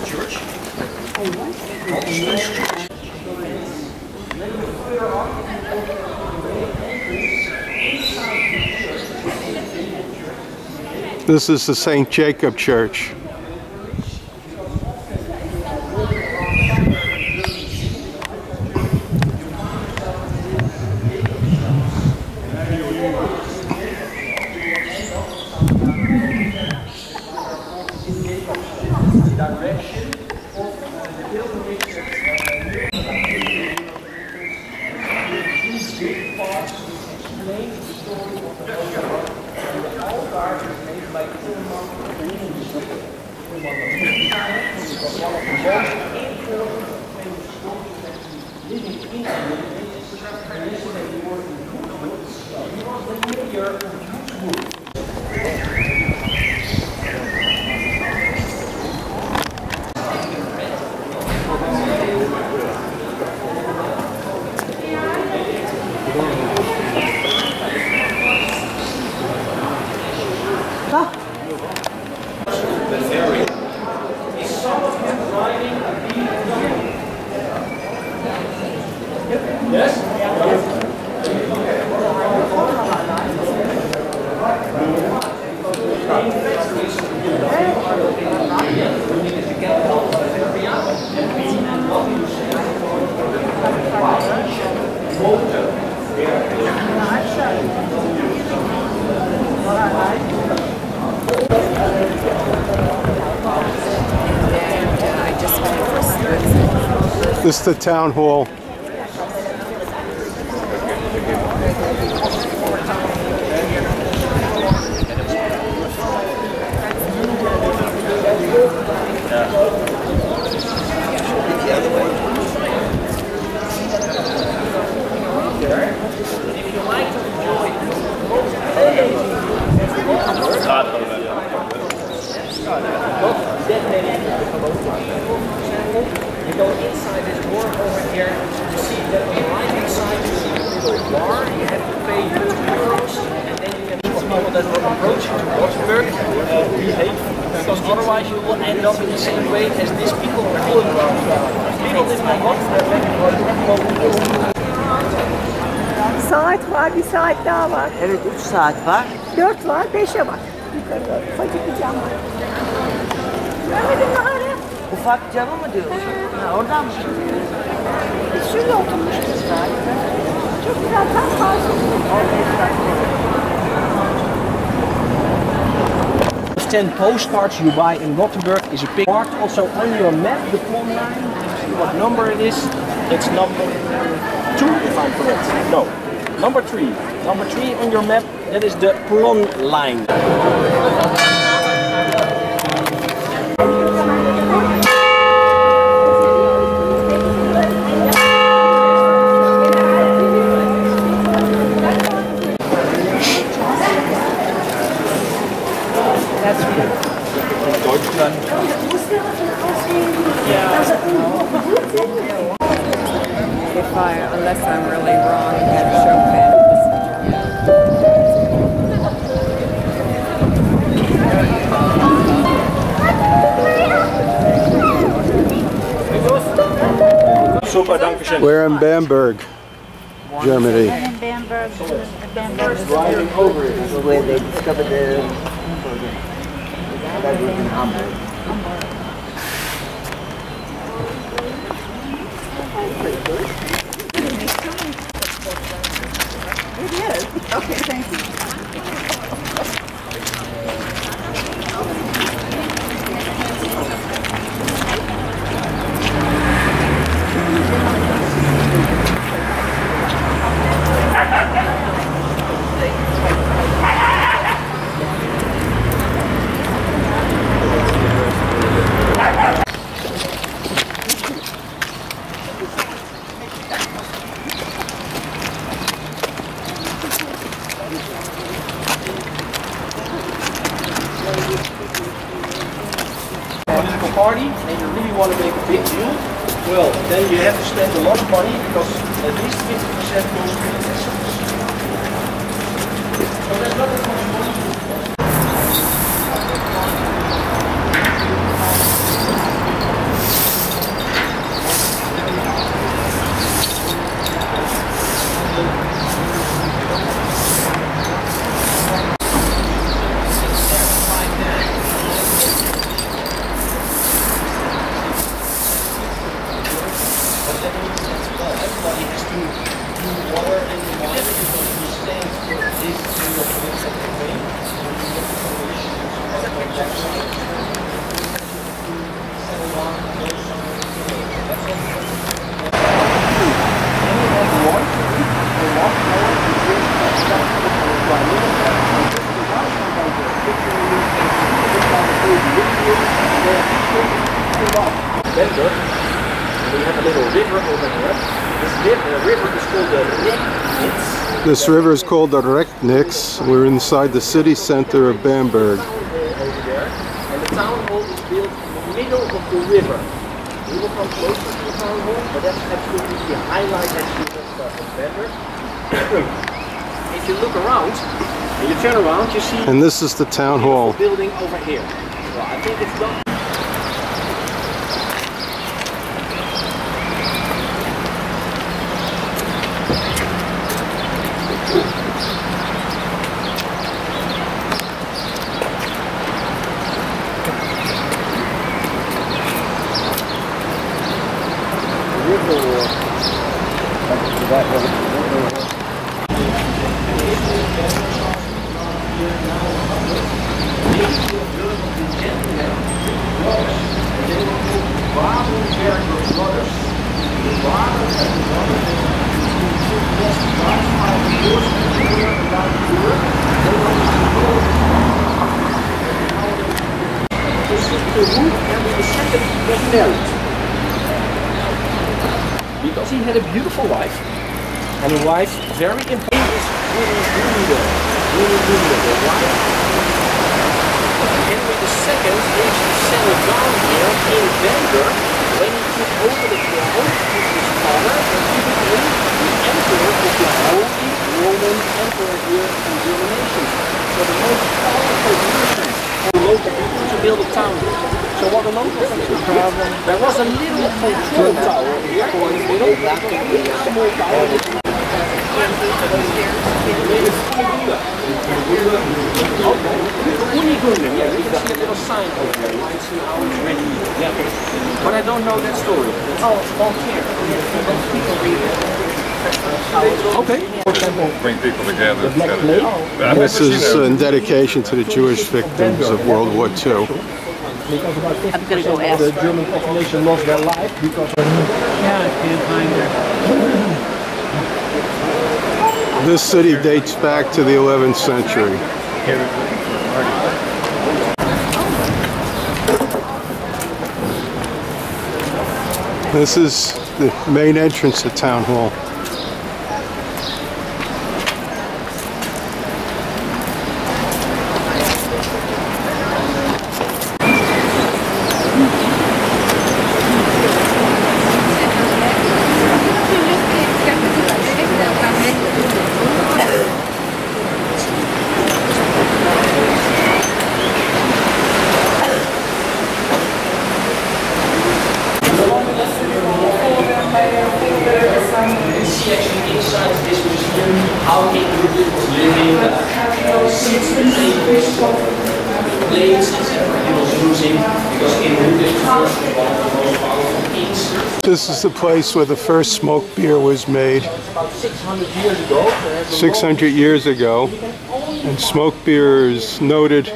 Church. This is the St. Jacob Church. This is the town hall. You go inside this door over here to see that on the right hand side you see a little bar. You have to pay €2 and then you can meet people that will approach you to Rothenburg. Behave, because otherwise you will end up in the same way as these people were doing. People live in Rothenburg. Saat var, bir saat daha var. Evet, 3 saat var. 4 var, 5'e var. Yukarıda ufacık bir cam var. Görmedin mi hala? Ufak camı mı diyorsun? Ha, oradan mı? Biz şurada oturmuşuz zaten. Çok güzel, tam karşımızda. 10 postcards you buy in Rothenburg is a big part. Also on your map, the plumb line. See what number it is. It's number 2, if I'm correct. No, number 3. Number 3 on your map. That is the plumb line. Unless I'm really wrong, had Chopin. Super, danke schön. We're in Bamberg, Germany. In Bamberg, Driving over it. This is where they discovered the hamburger. That was in Hamburg. It is. Okay, thank you. party and you really want to make a big deal, well, then you have to spend a lot of money because at least 50% goes to the festivals. So there's not as much money. Bender, we have a little river over here. This river is called the Recknitz. This river is called the Recknitz. We're inside the city center of Bamberg. Over there, and the town hall is built in the middle of the river. We will come closer to the town hall, but that's absolutely the highlight actually of Bamberg. If you look around, and you turn around, you see. And this is the town hall. Building over here. Well, I think it's done. Because he had a beautiful wife, and a wife very important is Henry II actually settled down here in Bamberg when he took over the throne with his father, and he became the emperor of the Holy Roman Emperor here in German nation. So the most powerful person for the local people to build a town here. So what the locals problem, there was a little control tower here in the middle, a small tower. Unigunde, yeah, you can see a little sign over there. You can see how it's written. Yeah. But I don't know that story. Oh, it's all here. Okay. Bring people together. This is in dedication to the Jewish victims of World War II. Because about 50% of the German population lost their life because of... Yeah, I can't find her. This city dates back to the 11th century. This is the main entrance to Town Hall. This is the place where the first smoked beer was made. About 600 years ago. 600 years ago. And smoked beer is noted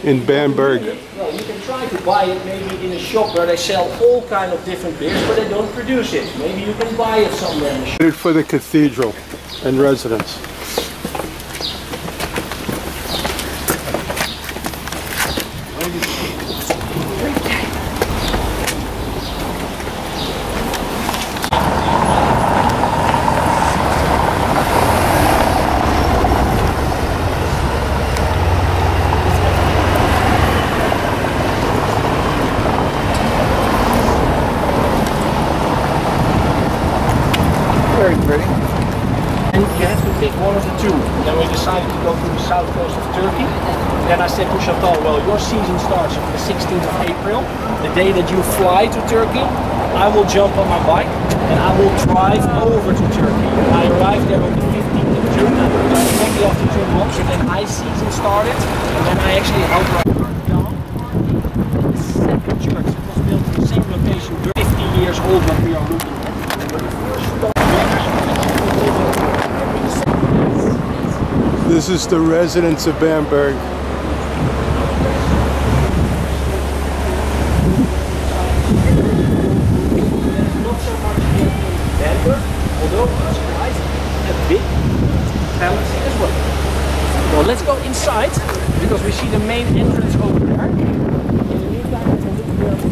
in Bamberg. Well, you can try to buy it maybe in a shop where they sell all kind of different beers, but they don't produce it. Maybe you can buy it somewhere in the shop. For the cathedral and residents. decided to go to the south coast of Turkey. Then I said to Chantal, well, your season starts on the 16th of April. The day that you fly to Turkey, I will jump on my bike and I will drive over to Turkey. And I arrived there on the 15th of June, exactly after 2 months, and then high season started. And then I actually helped her down. The second church that was built in the same location, 50 years old, what we are looking at. This is the residence of Bamberg. Although it's quite a big palace as well. Well, let's go inside because we see the main entrance over there. In the meantime, we can look here at the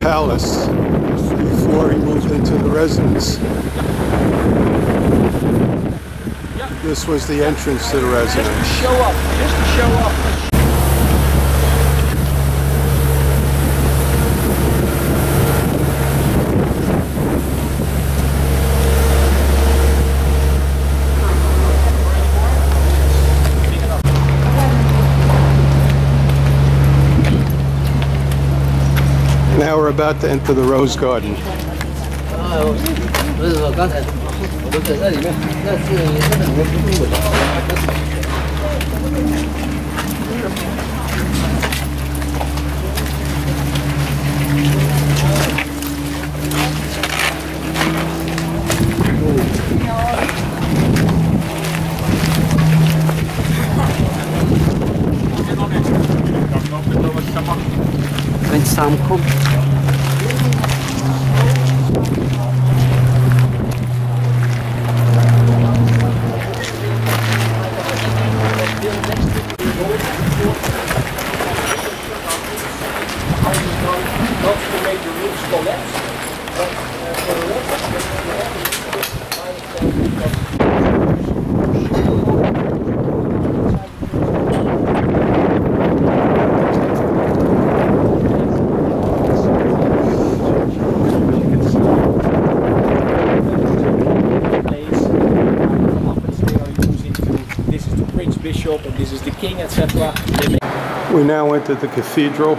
palace before he moved into the residence. This was the entrance to the residence. Just to show up. Now we're about to enter the Rose Garden. Wenn es zusammenkommt. And this is the king, etc. We now entered the cathedral.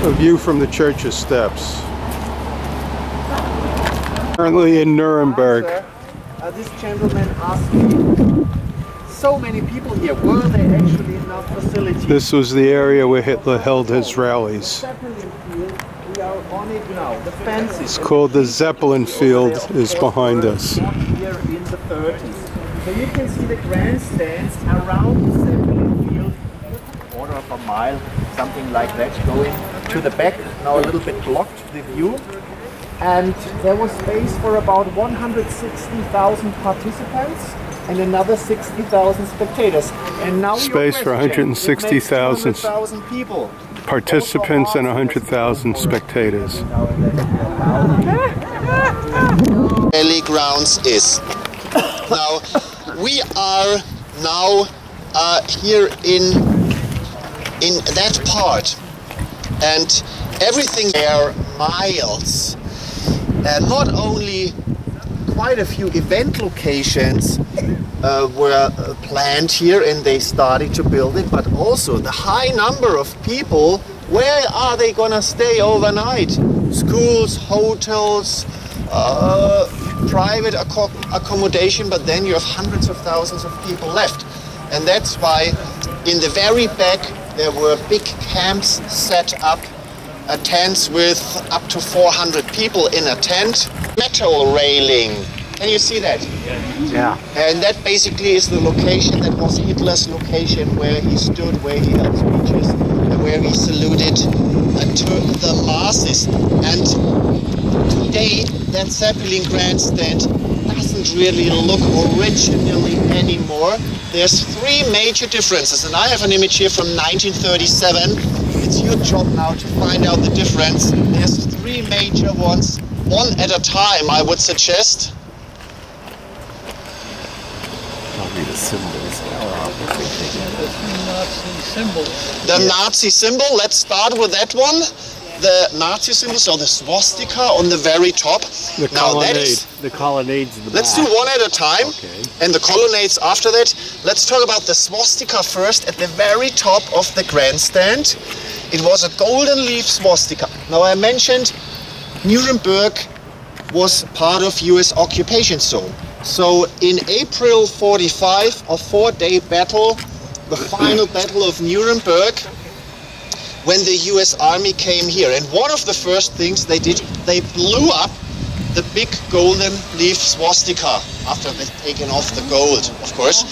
A view from the church's steps. Currently in Nuremberg. This gentleman asked me, so many people here, were there actually enough facilities? This was the area where Hitler held his rallies. We are on it now. The fence It's called the Zeppelin Field, is behind us. Here in the 30s. So you can see the grandstands around the Zeppelin Field, a quarter of a mile, something like that, going to the back. Now a little bit blocked the view. And there was space for about 160,000 participants and another 60,000 spectators. And now space for 160,000 people. Participants and 100,000 spectators. Rally grounds is. Now, we are now here in that part, and everything there miles. And not only quite a few event locations were planned here and they started to build it, but also the high number of people. Where are they gonna stay overnight? Schools, hotels, private accommodation, but then you have hundreds of thousands of people left. And that's why in the very back there were big camps set up, tents with up to 400 people in a tent. Metal railing. Can you see that? Yeah. And that basically is the location, that was Hitler's location, where he stood, where he held speeches, and where he saluted to the masses. And today, that Zeppelin grandstand doesn't really look originally anymore. There's three major differences, and I have an image here from 1937. It's your job now to find out the difference. There's three major ones, one at a time, I would suggest. Probably the symbols. Nazi symbol. The Nazi symbol, let's start with that one. The Nazi symbol, so the swastika on the very top. The colonnade. The colonnades in the Let's back. do one at a time. Okay. And the colonnades after that. Let's talk about the swastika first at the very top of the grandstand. It was a golden leaf swastika. Now I mentioned Nuremberg was part of US occupation zone. So in April 45, a 4-day battle, the final battle of Nuremberg, when the US Army came here. And one of the first things they did, they blew up the big golden leaf swastika after they'd taken off the gold, of course.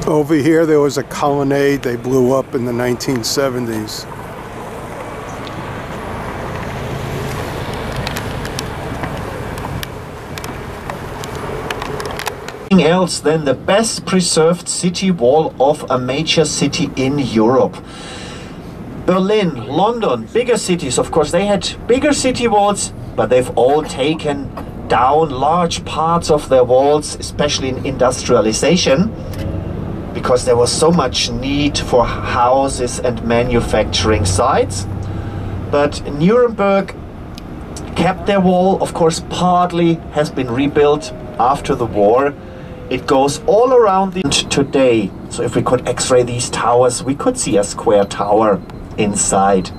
Over here there was a colonnade they blew up in the 1970s. Else than the best preserved city wall of a major city in Europe. Berlin, London, bigger cities, of course, they had bigger city walls, but they've all taken down large parts of their walls, especially in industrialization, because there was so much need for houses and manufacturing sites. But Nuremberg kept their wall, of course, partly has been rebuilt after the war. It goes all around today. So if we could x-ray these towers, we could see a square tower inside.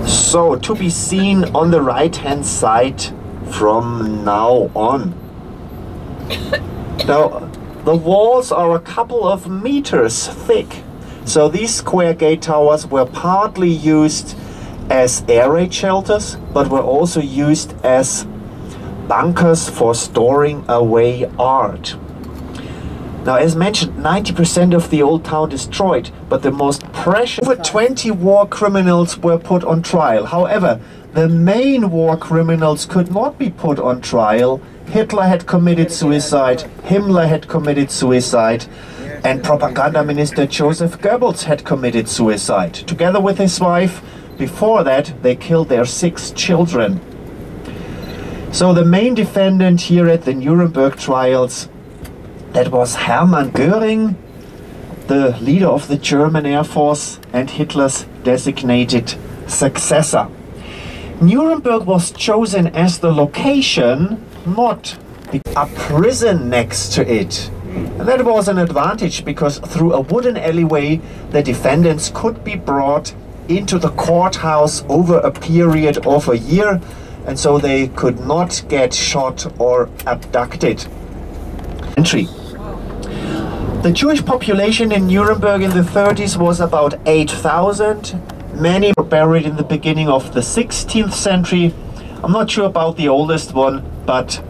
So to be seen on the right-hand side from now on. Now, the walls are a couple of meters thick. So these square gate towers were partly used as air raid shelters, but were also used as bunkers for storing away art. Now, as mentioned, 90% of the old town destroyed, but the most precious, over 20 war criminals were put on trial. However, the main war criminals could not be put on trial. Hitler had committed suicide, Himmler had committed suicide, and Propaganda Minister Joseph Goebbels had committed suicide. Together with his wife, before that, they killed their 6 children. So the main defendant here at the Nuremberg trials, that was Hermann Göring, the leader of the German Air Force and Hitler's designated successor. Nuremberg was chosen as the location, not a prison next to it. And that was an advantage because through a wooden alleyway, the defendants could be brought into the courthouse over a period of a year, and so they could not get shot or abducted. Entry. The Jewish population in Nuremberg in the 30s was about 8,000. Many were buried in the beginning of the 16th century. I'm not sure about the oldest one, but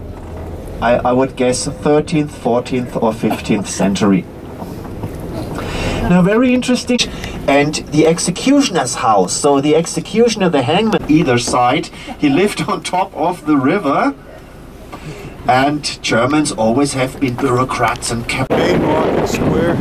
I would guess 13th, 14th or 15th century. Now, very interesting, and the executioner's house. So the executioner, the hangman, either side, he lived on top of the river. And Germans always have been bureaucrats and kept main market square.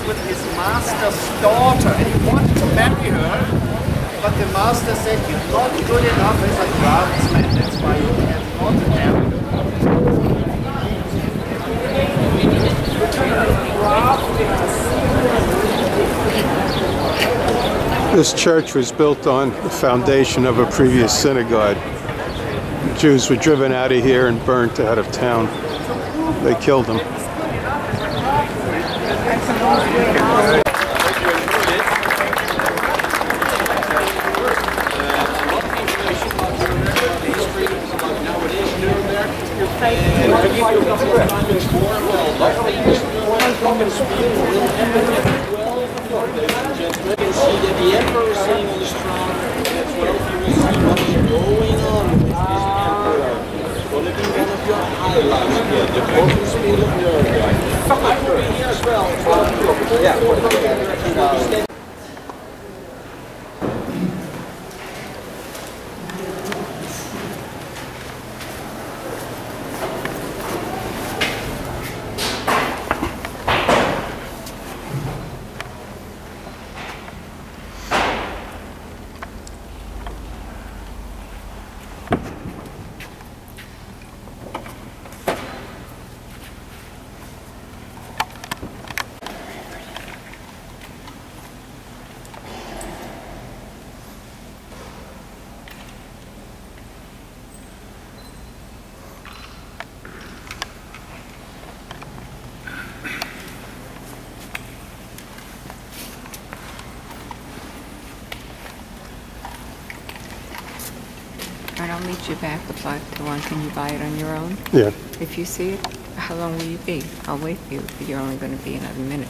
With his master's daughter, and he wanted to marry her, but the master said, "You're not good enough as a craftsman, that's why you cannot marry her." This church was built on the foundation of a previous synagogue. The Jews were driven out of here and burnt out of town. They killed them. The emperor is sitting on the throne. That's what you will see what is going on with this emperor. It's going to be one of your highlights here. The broken speed of Nuremberg. I will be here as well. Yeah. I'll meet you back with like the one. Can you buy it on your own? Yeah. If you see it, how long will you be? I'll wait for you, but you're only going to be another minute.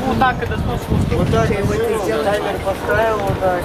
Вот так, когда вот так, таймер поставил, вот так.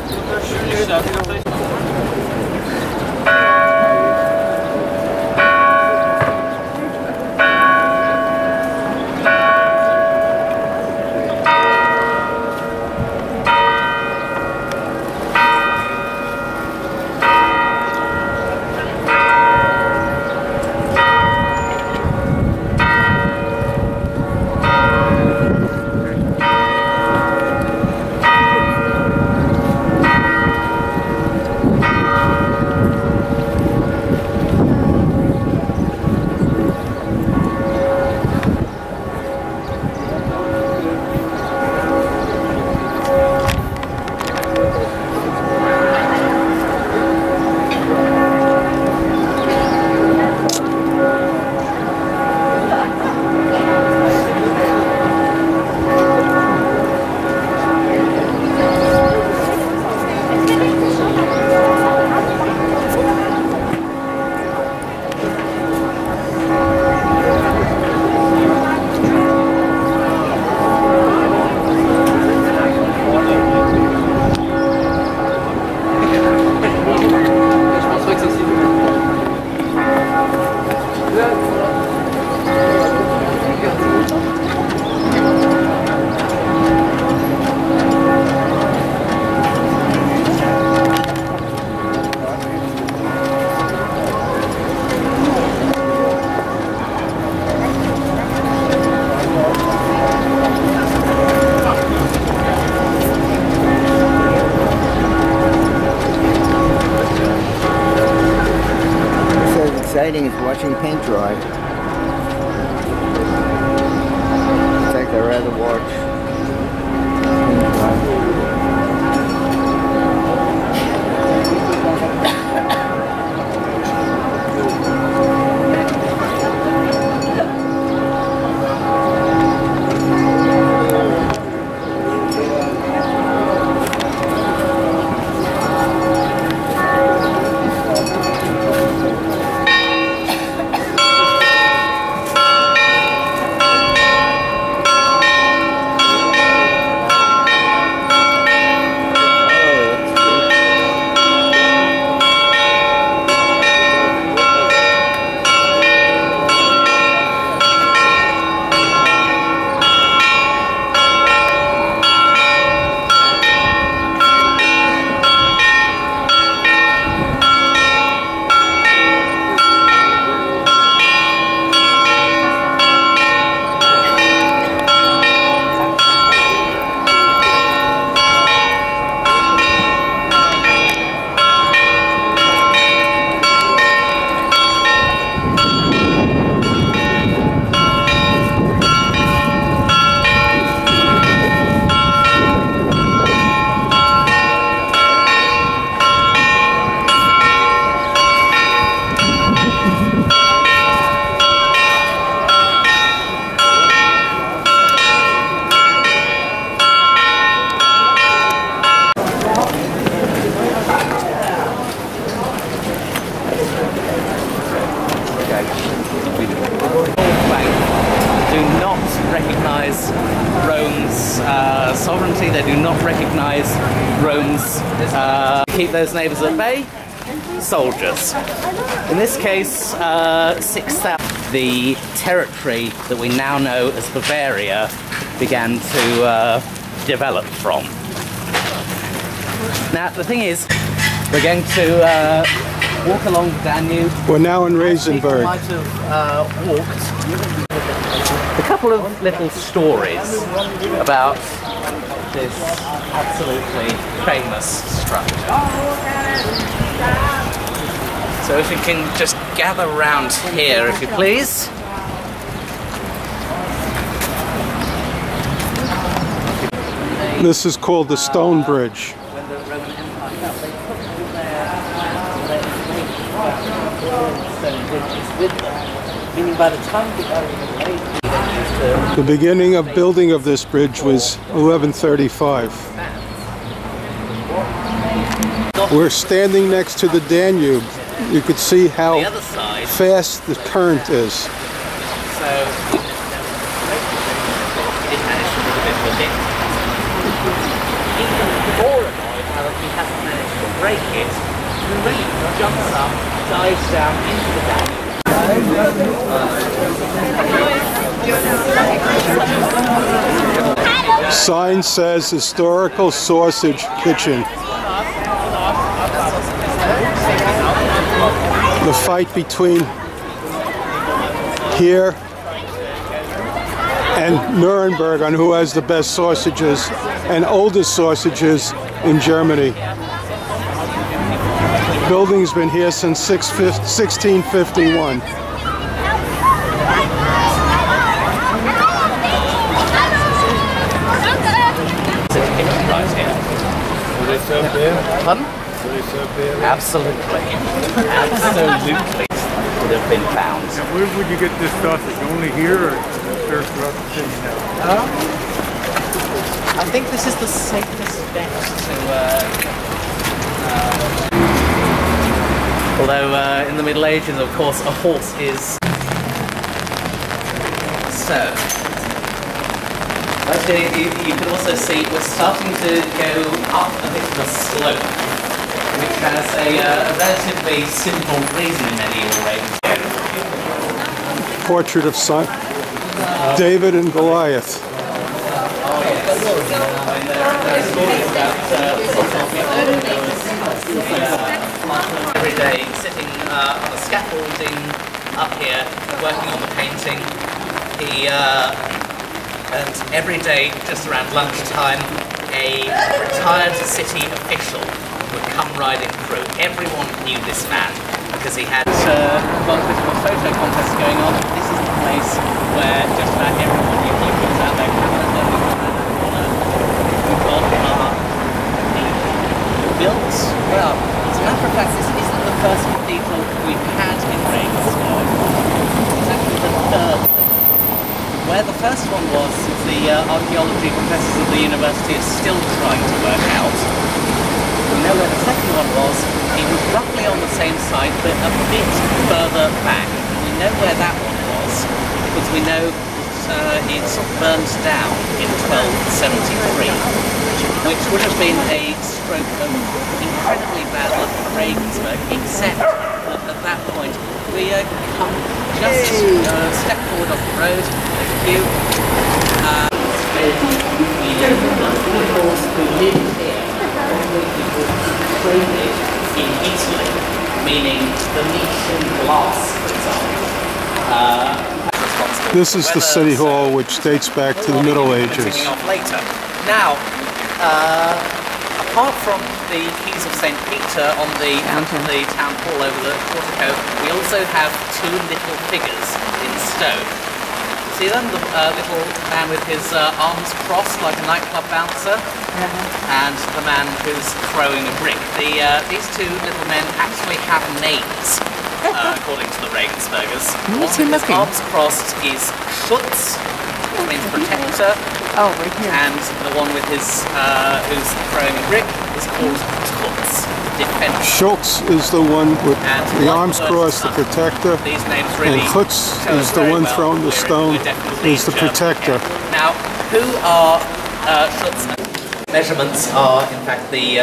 exciting is watching paint dry. In fact, I'd rather watch paint dry. Sovereignty, they do not recognise Rome's keep those neighbours at bay, soldiers. In this case, 6,000. The territory that we now know as Bavaria began to develop from. Now, the thing is, we're going to walk along the Danube. We're now in Reisenberg. Might have walked. A couple of little stories about this absolutely famous structure. So if you can just gather round here, if you please. This is called the Stone Bridge. When the Roman Empire fell, they took their stone bridges with them, meaning by the time the early Middle Ages, the beginning of building of this bridge was 1135. We're standing next to the Danube. You could see how fast the current is. So it managed to be a bit of a bit. Even more annoyed now that he hasn't managed to break it, the rain jumps up, dives down into the Danube. Sign says Historical Sausage Kitchen. The fight between here and Nuremberg on who has the best sausages and oldest sausages in Germany. The building's been here since 1651. Serve beer? Pardon? Will they serve beer? Absolutely. Absolutely would have been found. Now, where would you get this sausage? Only here or served throughout the city now? I think this is the safest bet to... although in the Middle Ages, of course, a horse is... So... Actually, you can also see we're starting to go up a bit of a slope, which has a relatively simple reason in medieval Rome. Portrait of son David and Goliath. Every day sitting on the scaffolding up here, working on the painting. And every day, just around lunchtime, a retired city official would come riding through. Everyone knew this man. because he had got a bit of a photo contest going on. This is the place where just about everyone you think is out there. We've got the built. Well, as a matter of fact, this isn't the first cathedral we've had in Regensburg. It's actually the third. Where the first one was, the archaeology professors of the university are still trying to work out. We know where the second one was. It was roughly on the same site, but a bit further back. We know where that one was, because we know that it burned down in 1273, which would have been a stroke of incredibly bad luck for Regensburg, except that at that point we come just a step forward off the road. Thank you. People who lived here traded in Italy, meaning the Venetian glass, for example. This is the city hall, which dates back to the Middle Ages. Later. Now, apart from the keys of St. Peter on the town hall over the portico, we also have two little figures in stone. See them? The little man with his arms crossed like a nightclub bouncer, and the man who's throwing a brick. These two little men actually have names, according to the Regensburgers. One with his arms crossed is Schutz, which means protector. Oh, right here. And the one with his who's throwing a brick is called Tutz, defender. Schultz is the one with the arms crossed, the protector, these names really and Schutz is the one throwing the stone, is the protector. Now, who are Schutz? Measurements are, in fact, the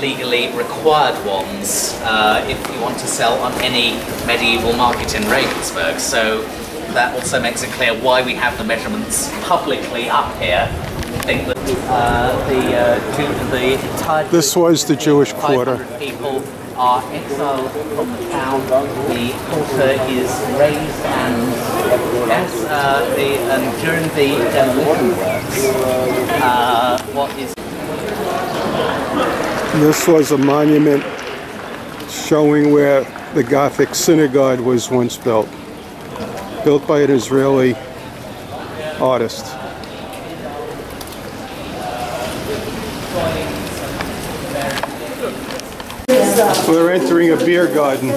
legally required ones if you want to sell on any medieval market in Regensburg. So that also makes it clear why we have the measurements publicly up here. I think that the entire This was the Jewish quarter. people are exiled from the town. The quarter is raised, and and during the demolition works, what is This was a monument showing where the Gothic synagogue was once built by an Israeli artist. We're entering a beer garden.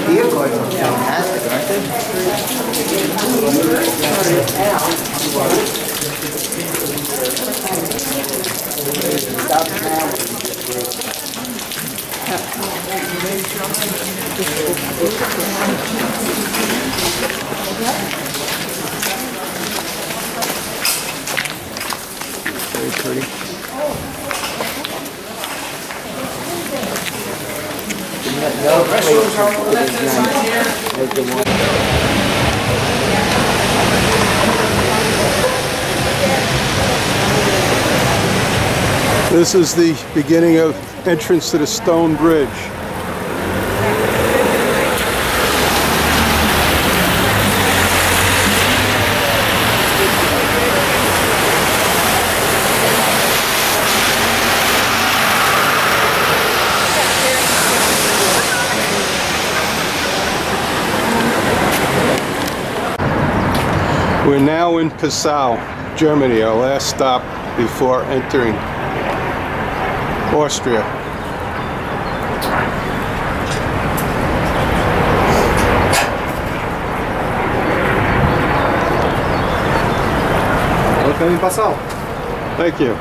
Beer gardens are fantastic, aren't Very pretty. No restrooms are on the left hand side here. This is the beginning of entrance to the stone bridge. We're now in Passau, Germany, our last stop before entering Austria. Welcome in Passau. Thank you.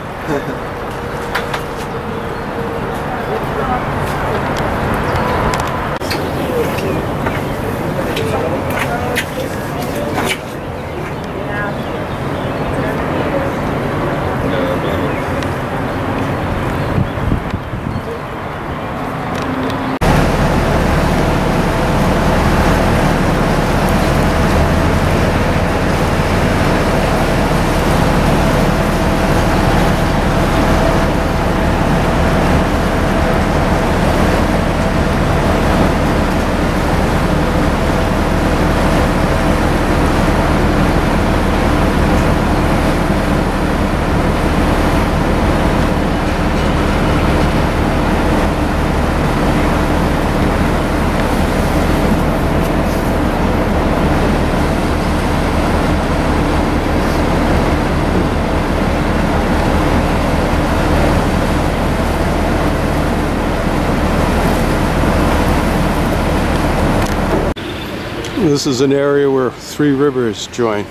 This is an area where three rivers join.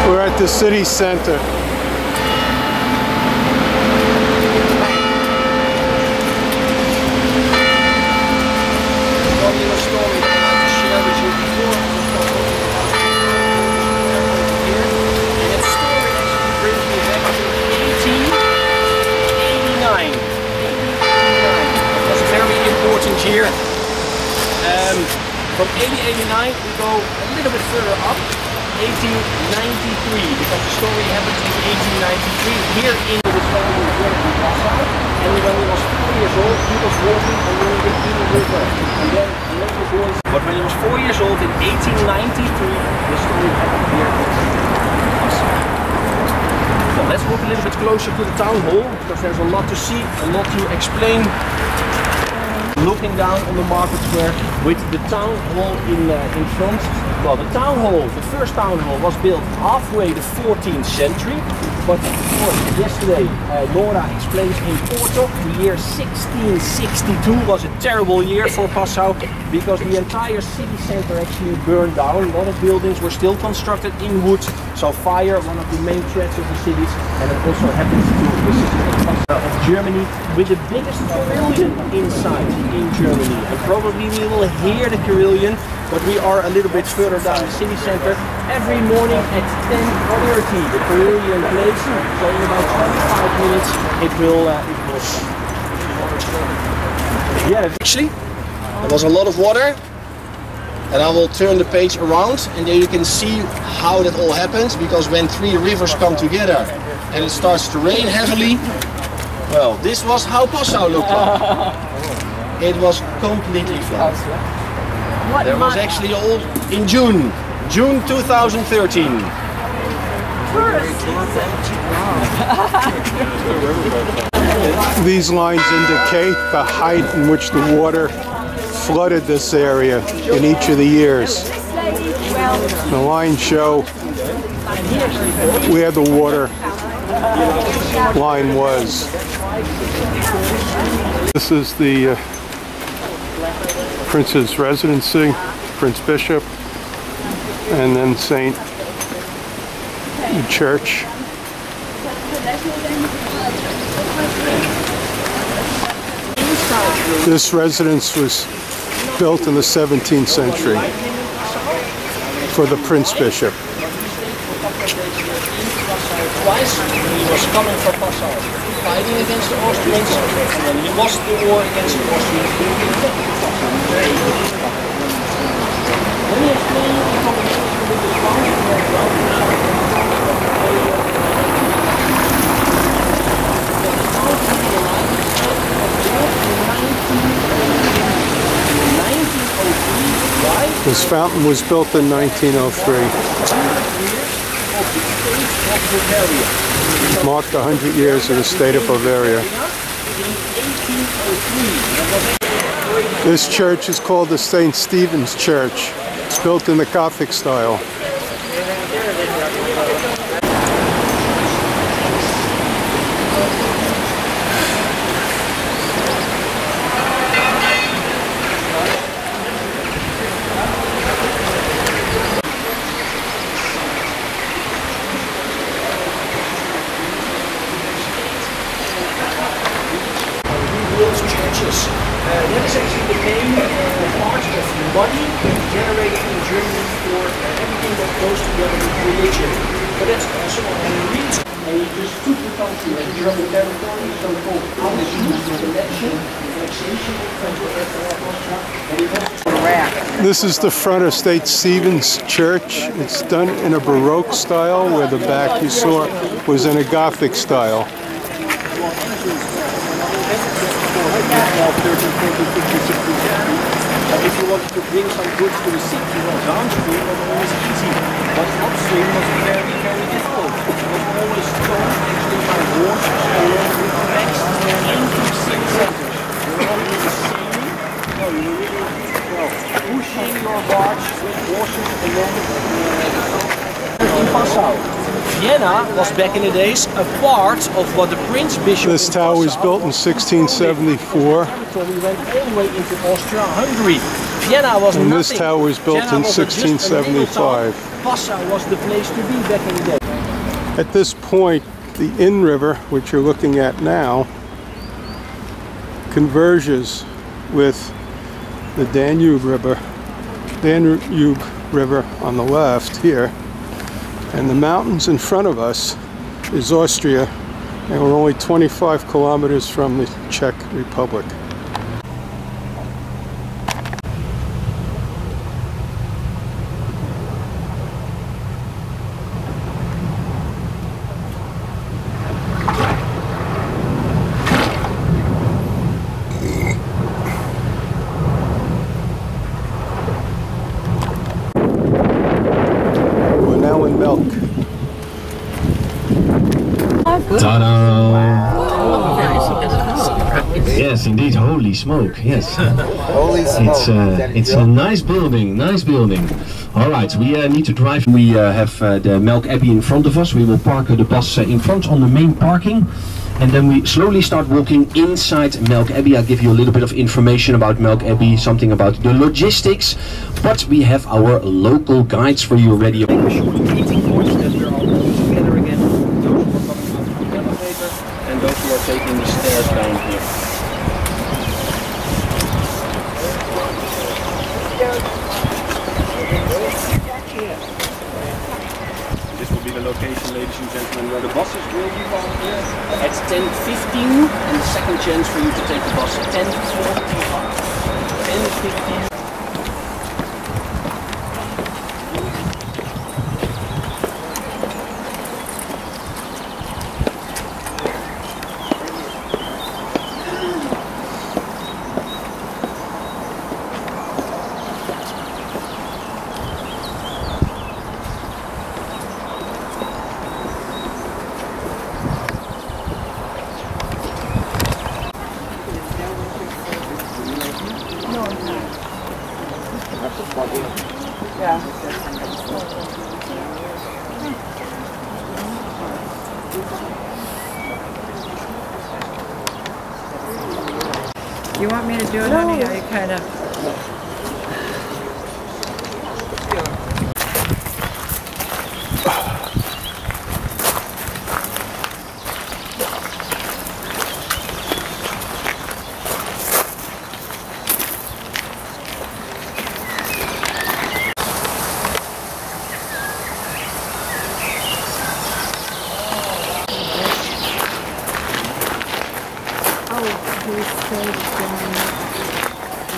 We're at the city center. Year. From 1889 we go a little bit further up, 1893, because the story happened in 1893 here in the Victorian Passau. And when he was 4 years old, he was walking along the Eden River. And then another boy. But when he was 4 years old in 1893, the story happened here in Passau. So let's walk a little bit closer to the town hall, because there's a lot to see, a lot to explain. Looking down on the market square with the town hall in front. Well, the town hall, the first town hall, was built halfway the 14th century. But of course, yesterday Laura explained in Porto, the year 1662 was a terrible year for Passau because the entire city center actually burned down. A lot of buildings were still constructed in wood. So fire, one of the main threats of the cities, and it also happens to the city of Germany with the biggest carillon inside in Germany. And probably we will hear the carillon, but we are a little bit further down the city center. Every morning at 10:30 the carillon plays, so in about 25 minutes it will yeah, actually there was a lot of water. And I will turn the page around, and there you can see how that all happens, because when three rivers come together and it starts to rain heavily, well, this was how Passau looked like. It was completely flat. That was actually all in June 2013. These lines indicate the height in which the water flooded this area in each of the years. The lines show where the water line was. This is the Prince's residency, Prince Bishop, and then St. Church. This residence was built in the 17th century for the Prince Bishop. Twice he was coming from Passau, fighting against the Austrians, and then he lost the war against the Austrians. Let me explain the combination with this This fountain was built in 1903. Marked 100 years of the state of Bavaria. This church is called the St. Stephen's Church. It's built in the Gothic style. That is actually the main part of money generated in Germany for everything that goes together with religion. But that's also a reason. And he just took the country as German territory, so-called annexation. This is the front of St. Stephen's Church. It's done in a Baroque style, where the back you saw was in a Gothic style. If you wanted to bring some goods to the city, well, downstream was always easy, but upstream was very, very difficult. It was always towed actually by horses along river banks into city centers. You were not really sailing, no, you were really, well, pushing your barge with horses along in Passau. Vienna was back in the days a part of what the Prince Bishop. This tower was built in 1674. We went all the way into Austria-Hungary. Vienna was and nothing. This tower was built in 1675. Passau was the place to be back in the day. At this point, the Inn River, which you're looking at now, converges with the Danube River on the left here. And the mountains in front of us is Austria, and we're only 25 kilometers from the Czech Republic. Yes, indeed. Holy smoke! Yes. Holy smoke! It's a nice building. Nice building. All right, we need to drive. We have the Melk Abbey in front of us. We will park the bus in front on the main parking, and then we slowly start walking inside Melk Abbey. I'll give you a little bit of information about Melk Abbey, something about the logistics, but we have our local guides for you already. Meeting points that we are all together again. Those who are coming out of the elevator and those who are taking the stairs down here. This will be the location, ladies and gentlemen, where the buses will be parked here at 10:15, and the second chance for you to take the bus at 10:45. 10:15. You want me to do it, honey? Or you kind of...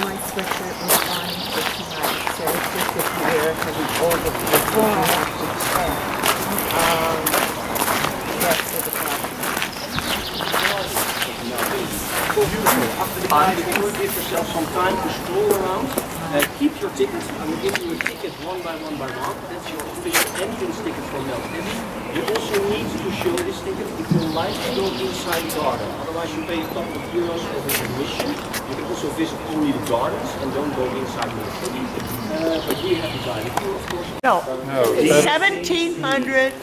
My sweatshirt was fine for tonight, so it's just if you wear heavy over clothes you have to check. That's for the problem. After the guide, if you give yourself some time to stroll around, keep your ticket. I will give you a ticket one by one. That's your official entrance ticket for Melk Abbey. You also need to show this ticket if you like to go inside the garden. Otherwise you pay a couple of euros as admission. You can also visit only the gardens and don't go inside Melk Abbey. But we have the guide with you, of course. No, No, 1700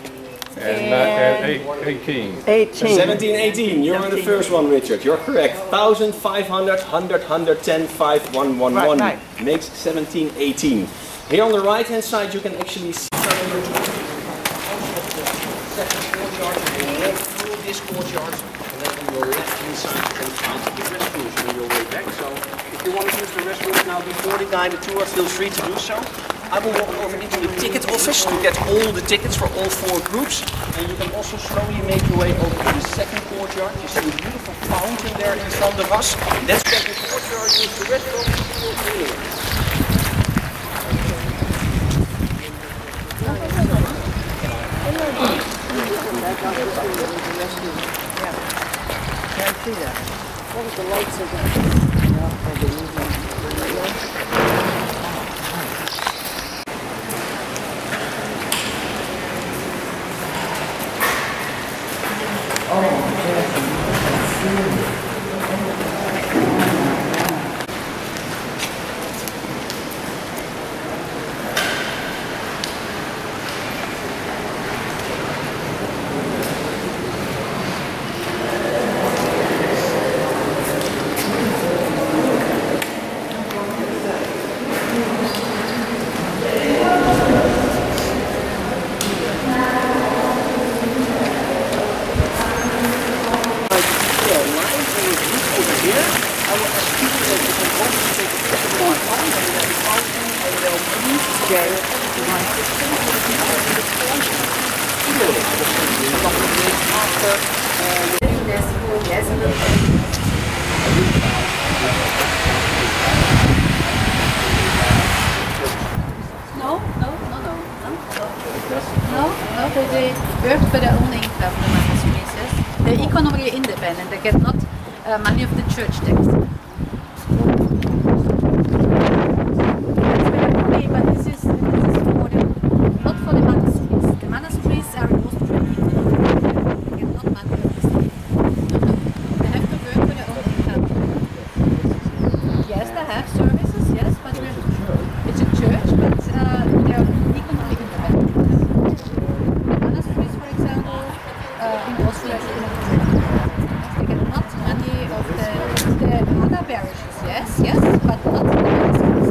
and 18. 1718, you're the first one, Richard. You're correct. 1500, 100, 110, 5, 1, 1, 1 makes 1718. Here on the right hand side you can actually see through this courtyard, and then on your left hand side you can find the restrooms on your way back. So if you want to use the restrooms now before the guide, the two are still free to do so. I will walk over into the ticket office to get all the tickets for all 4 groups, and you can also slowly make your way over to the second courtyard. You see a beautiful fountain there in front of us. Let's get the courtyard, use the restroom. Can't see that. the lights are going. No, they work for their own income, the monasteries. They're economically independent. They get not money of the church tax. But this is for the, not for the monasteries. The monasteries are most for economic. They get not money of the state. They have to work for their own income. Yes, they have services, yes, but it's a church, but they're economically independent. The monasteries, for example, in Austria, they get not money of the other parishes, yes, but not the monasteries.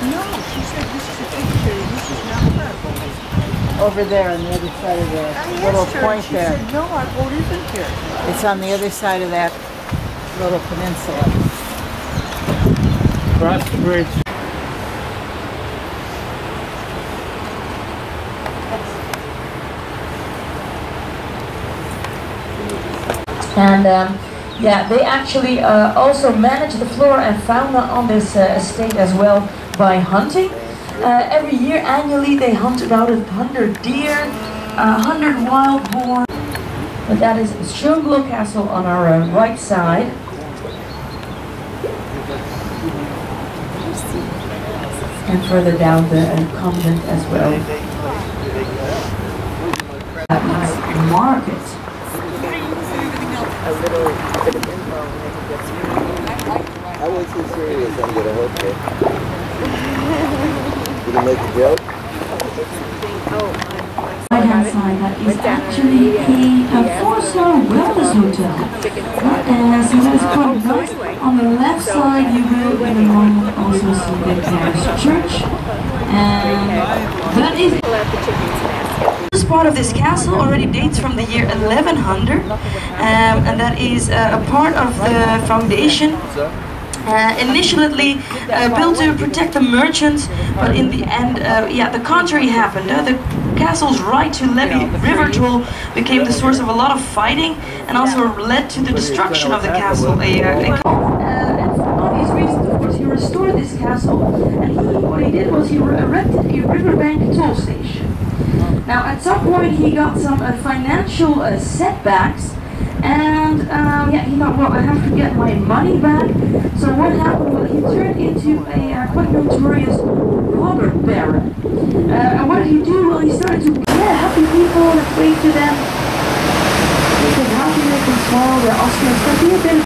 No, she said this is a picture. This is not her. Over there on the other side of the little point she there. Said, no, our boat isn't here. It's on the other side of that little peninsula. Cross the bridge. And yeah, they actually also manage the flora and fauna on this estate as well by hunting. Every year, annually, they hunt about 100 deer, 100 wild boar. But that is Schönglow Castle on our right side. And further down the convent as well. Market. A little bit of info when it gets through. I was too serious, I'm gonna hook it. Did you make a joke? Right hand side, that is actually a 4-star wellness hotel. So that's quite nice. On the left side, you will in the morning also see the parish church. And that is. This part of this castle already dates from the year 1100, and that is a part of the foundation. Initially built to protect the merchants, but in the end, yeah, the contrary happened. The castle's right to levy river toll became the source of a lot of fighting, and also led to the destruction of the castle. And for obvious reasons, of course, he restored this castle, and what he did was he erected a riverbank toll station. Now, at some point, he got some financial setbacks. And yeah, he thought, well, I have to get my money back. So what happened? Well, he turned into a quite notorious robber baron. And what did he do? Well, he started to happy people and pray to them. Because how can they control the Austrians? But he had been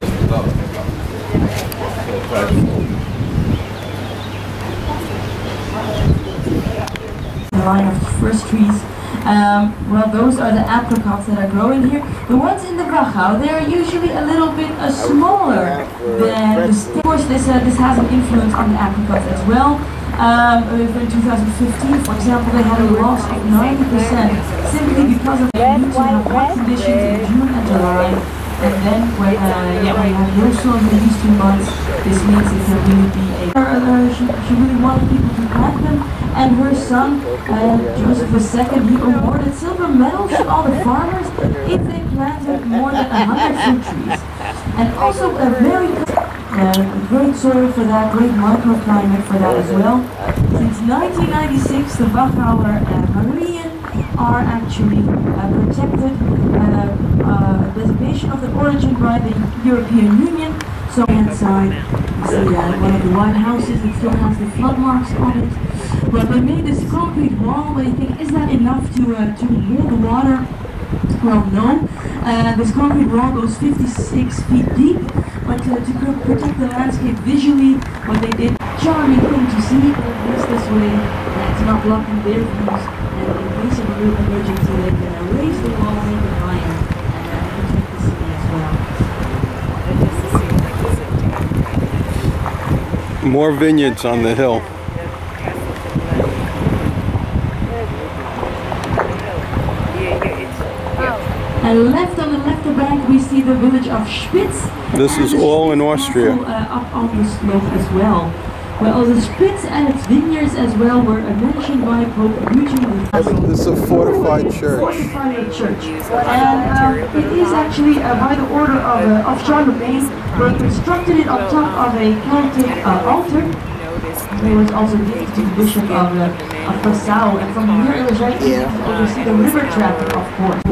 the line of first trees. Well, those are the apricots that are growing here. The ones in the Wachau, they are usually a little bit smaller than the. Of course, this has an influence on the apricots as well. In 2015, for example, they had a loss of 90% simply because of the need to have hot conditions in June and July. And then when you have no storms in these 2 months, this means it can really be a. She really wanted people to plant them. And her son, Joseph II, he awarded silver medals to all the farmers if they planted more than 100 fruit trees. And also a very great soil for that, great microclimate for that as well. Since 1996, the Wachauer Marien are actually protected designation of the origin by the European Union. So inside, you see one of the White Houses, it still has the flood marks on it. But they made this concrete wall, but you think, is that enough to hold the water? Well, no. This concrete wall goes 56 feet deep, but to protect the landscape visually, what they did, charming thing to see, this way, it's not blocking their views, and in case of a real emergency, they can raise the wall, make it higher, and protect the city as well. More vineyards on the hill. And left on the left bank we see the village of Spitz. This is all in Austria. Up on the slope as well. Well, the Spitz and its vineyards as well were mentioned by Pope Eugene. This is a fortified church. Fortified church. And it is actually by the order of Charlemagne. They constructed it on top of a Celtic altar. It was also given to the Bishop of Passau. And from here it was right easy to oversee the river traffic, of course.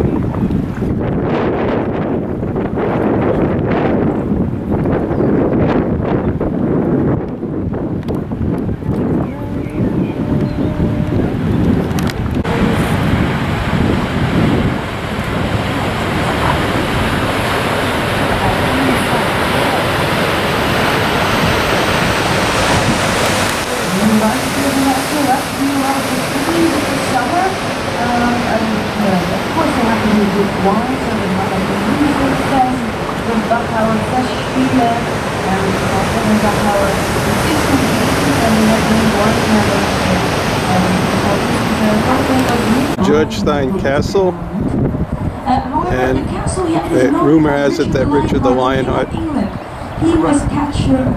Georgstein Castle, and the rumor has it that Richard the Lionheart. He was captured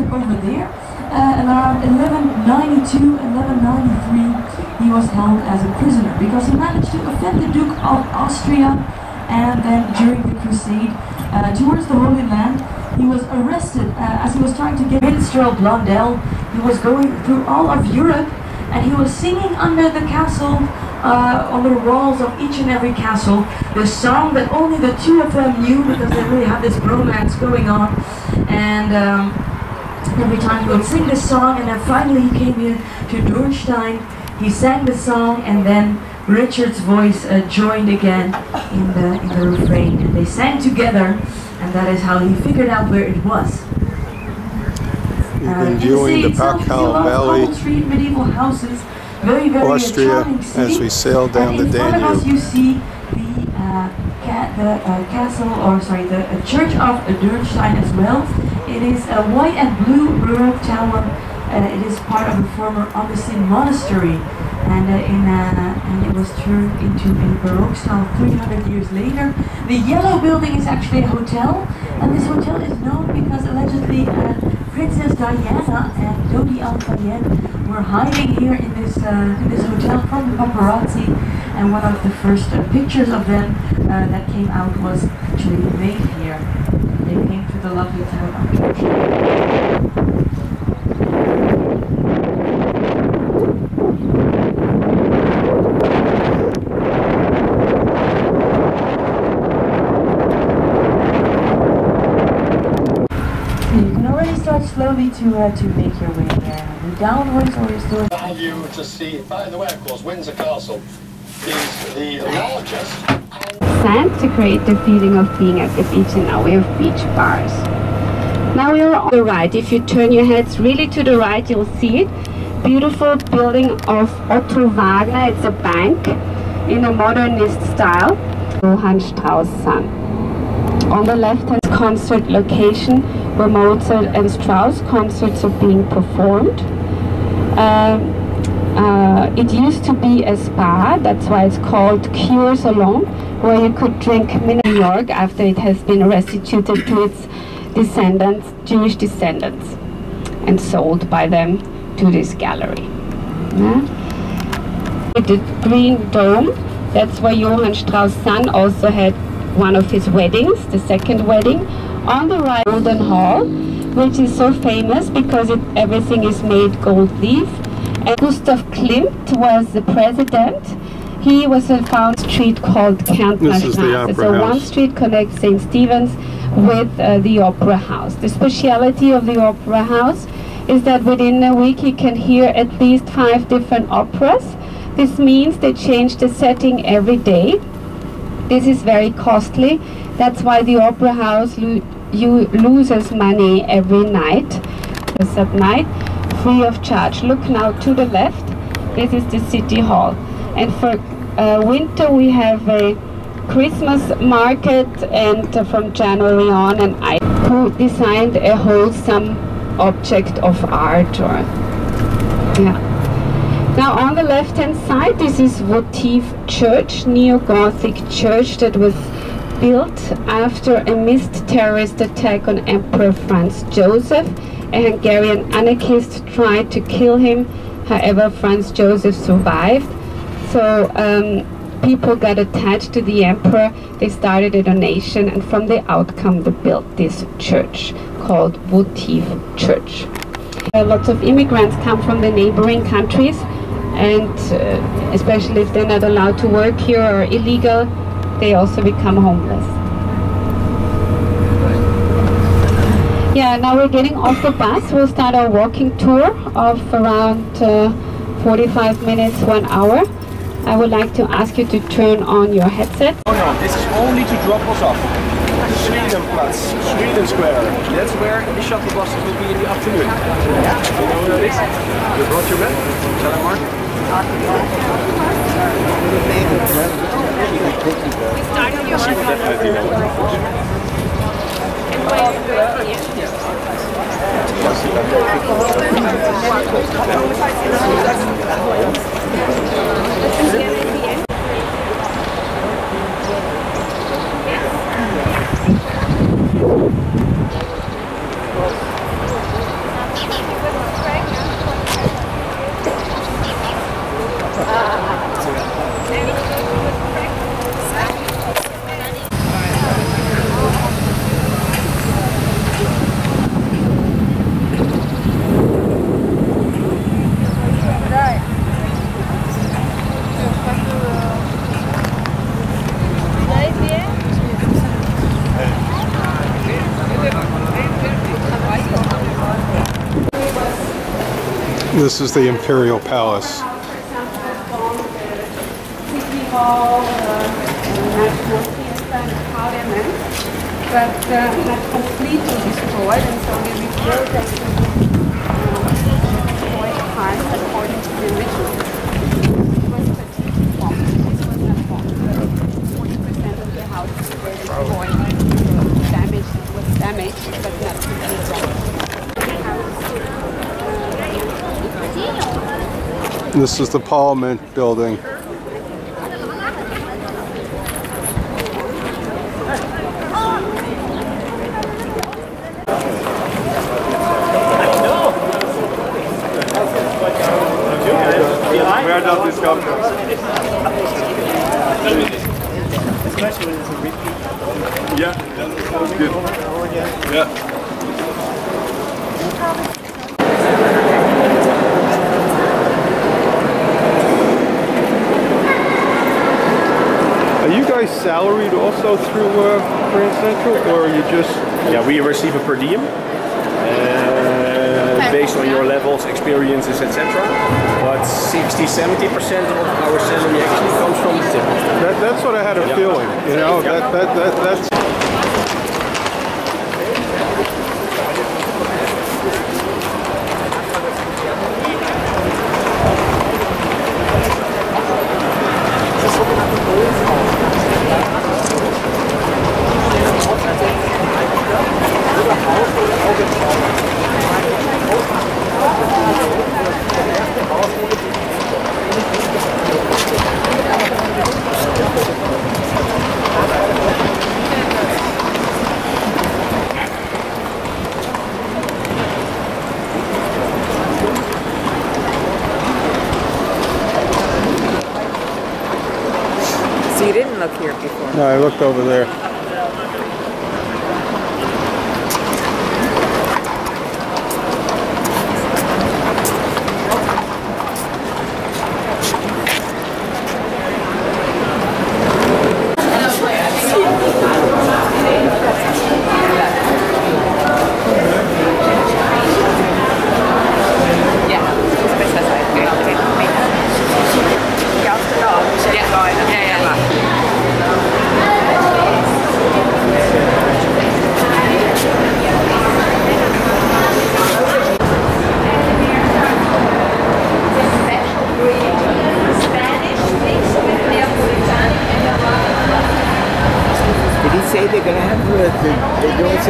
over there. Around 1192, 1193, he was held as a prisoner because he managed to offend the Duke of Austria, and then during the crusade towards the Holy Land, he was arrested as he was trying to get minstrel Blondel. He was going through all of Europe, and he was singing under the castle, on the walls of each and every castle, the song that only the two of them knew because they really had this romance going on. And every time he would sing this song, and then finally he came here to Dürnstein, he sang the song, and then Richard's voice joined again in the refrain, and they sang together, and that is how he figured out where it was. You've been viewing the Wachau Valley, medieval houses, very Austria, as we sail down the Danube. In front of us you see the castle, or sorry, the church of Dürnstein as well. It is a white and blue Baroque tower. It is part of a former Augustine monastery, and it was turned into a Baroque style 300 years later. The yellow building is actually a hotel, and this hotel is known because allegedly Princess Diana and Dodi Al-Fayed were hiding here in this hotel from the paparazzi, and one of the first pictures of them that came out was actually made here. They came to the lovely town of Dürnstein. Slowly to make your way there. The downwards or you're still... You to see, by the way, of course, Windsor Castle is the largest. Sand to create the feeling of being at the beach, and now we have beach bars. Now we are on the right. If you turn your heads really to the right, you'll see it. Beautiful building of Otto Wagner. It's a bank in a modernist style. Johann Strauss' son. On the left-hand concert location where Mozart and Strauss concerts are being performed. It used to be a spa, that's why it's called Cure Salon, where you could drink in New York after it has been restituted to its descendants, Jewish descendants, and sold by them to this gallery. Yeah. The Green Dome, that's where Johann Strauss' son also had one of his weddings, the second wedding. On the right, Golden Hall, which is so famous because everything is made gold leaf, And Gustav Klimt was the president. He was found a street called Kantnerstrasse. So one street connects St. Stephen's with the Opera House. The speciality of the Opera House is that within a week you can hear at least 5 different operas. This means they change the setting every day. This is very costly. That's why the Opera House loses money every night, at night, free of charge. Look now to the left. This is the City Hall. And for winter we have a Christmas market, and from January on, and I who designed a wholesome object of art. Or now on the left hand side, this is Votive Church, neo-Gothic church that was built after a missed terrorist attack on Emperor Franz Joseph. A Hungarian anarchist tried to kill him, however Franz Joseph survived. So people got attached to the emperor, they started a donation, and from the outcome they built this church called Votive Church. Lots of immigrants come from the neighboring countries, and especially if they're not allowed to work here or illegal, they also become homeless. Yeah, now we're getting off the bus. We'll start our walking tour of around 45 minutes, 1 hour. I would like to ask you to turn on your headset. Oh no, this is only to drop us off. Swedenplatz, Sweden Square. That's where the shuttle buses will be in the afternoon. Yeah? You know where it is? You brought your bed? Shall I mark? We started your definitely know. This is the Imperial Palace. City Hall, National Theatre and Parliament, but not completely destroyed, and so we rebuilt it quite hard according to the original. It was strategic bomb. This was not bomb. 40% of the houses were destroyed. Damaged, it was damaged, but not completely. This is the Parliament building. Where does this come from? Especially when it's a repeat. Yeah, that's good. Yeah. Are you guys salaried also through Grand Central, or are you just... Yeah, we receive a per diem based on your levels, experiences, etc. But 60-70% of our salary actually comes from the tip. That's what I had a feeling, you know, that's... So you didn't look here before? No, I looked over there.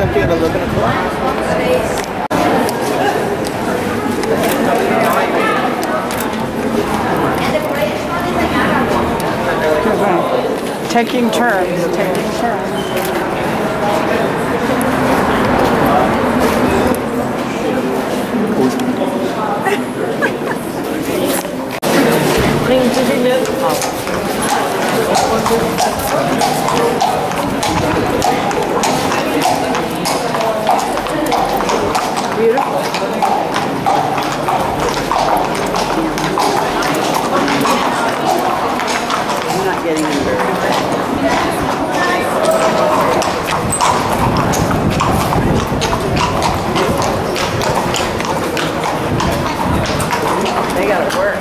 keer dat we kunnen komen. Taking turns, taking turns. Bring to the milk. Beautiful. I'm not getting them very They gotta work.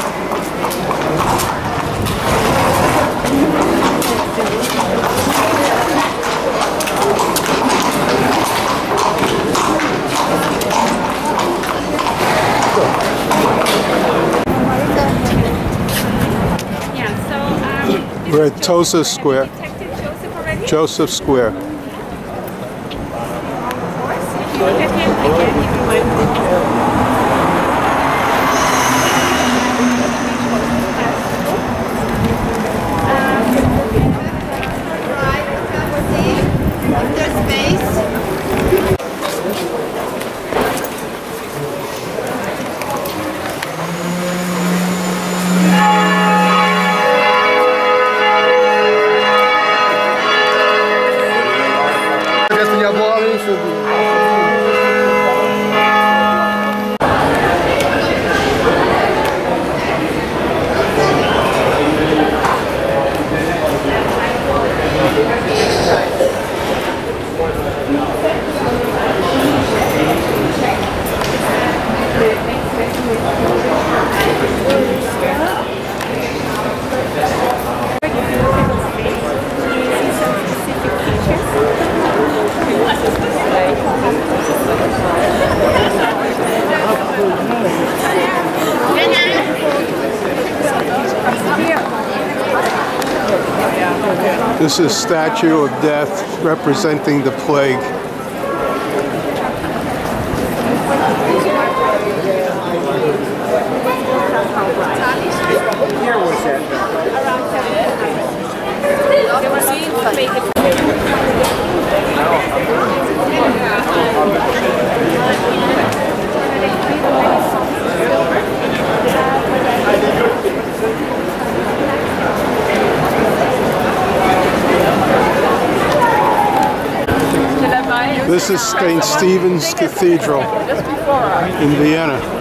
We're at Tosa Square. Joseph Square. This is Statue of Death representing the plague. This is St. Stephen's Cathedral in Vienna.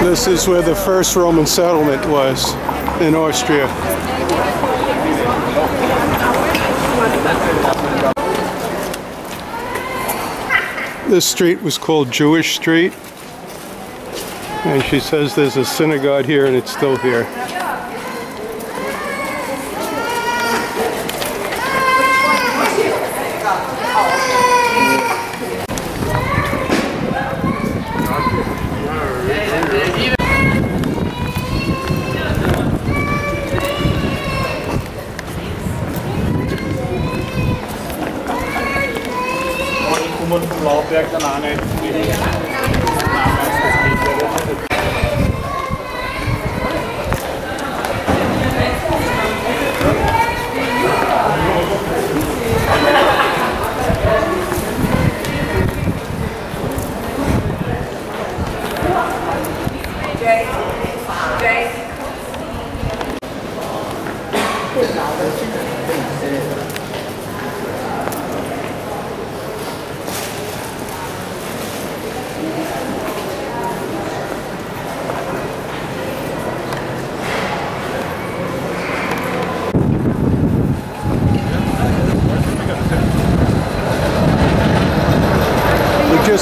This is where the first Roman settlement was in Austria. This street was called Jewish Street, and she says there's a synagogue here and it's still here.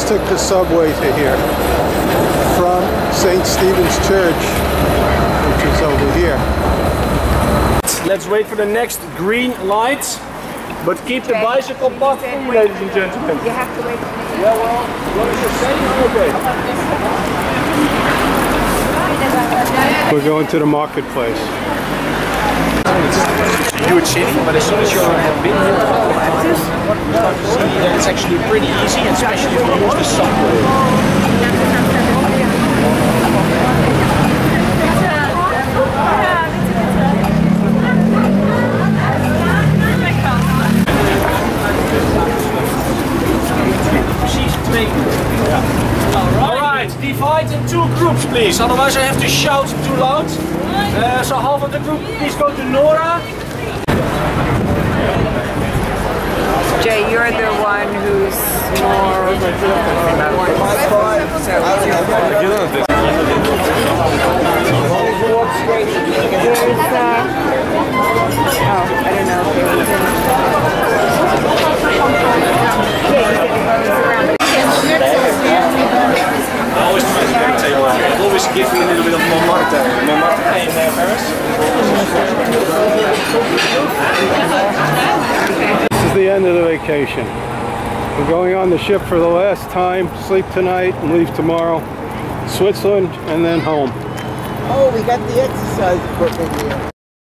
just took the subway to here from St. Stephen's Church, which is over here. Let's wait for the next green light, but keep the bicycle path full, ladies and gentlemen. You have to wait. Yeah, well, what is your saying? Okay. We're going to the marketplace. It's a huge city, but as soon as you have been here, you start to see that it's actually pretty easy, especially if you use the subway. Alright, divide in 2 groups please, otherwise I have to shout too loud. So half of the group, please go to Nora. Jay, you're the one who's more I don't know if they were I always try to get a table here. It always gives me a little bit of Montmartre. Montmartre in Paris. This is the end of the vacation. We're going on the ship for the last time, sleep tonight and leave tomorrow. Switzerland and then home. Oh, we got the exercise equipment here.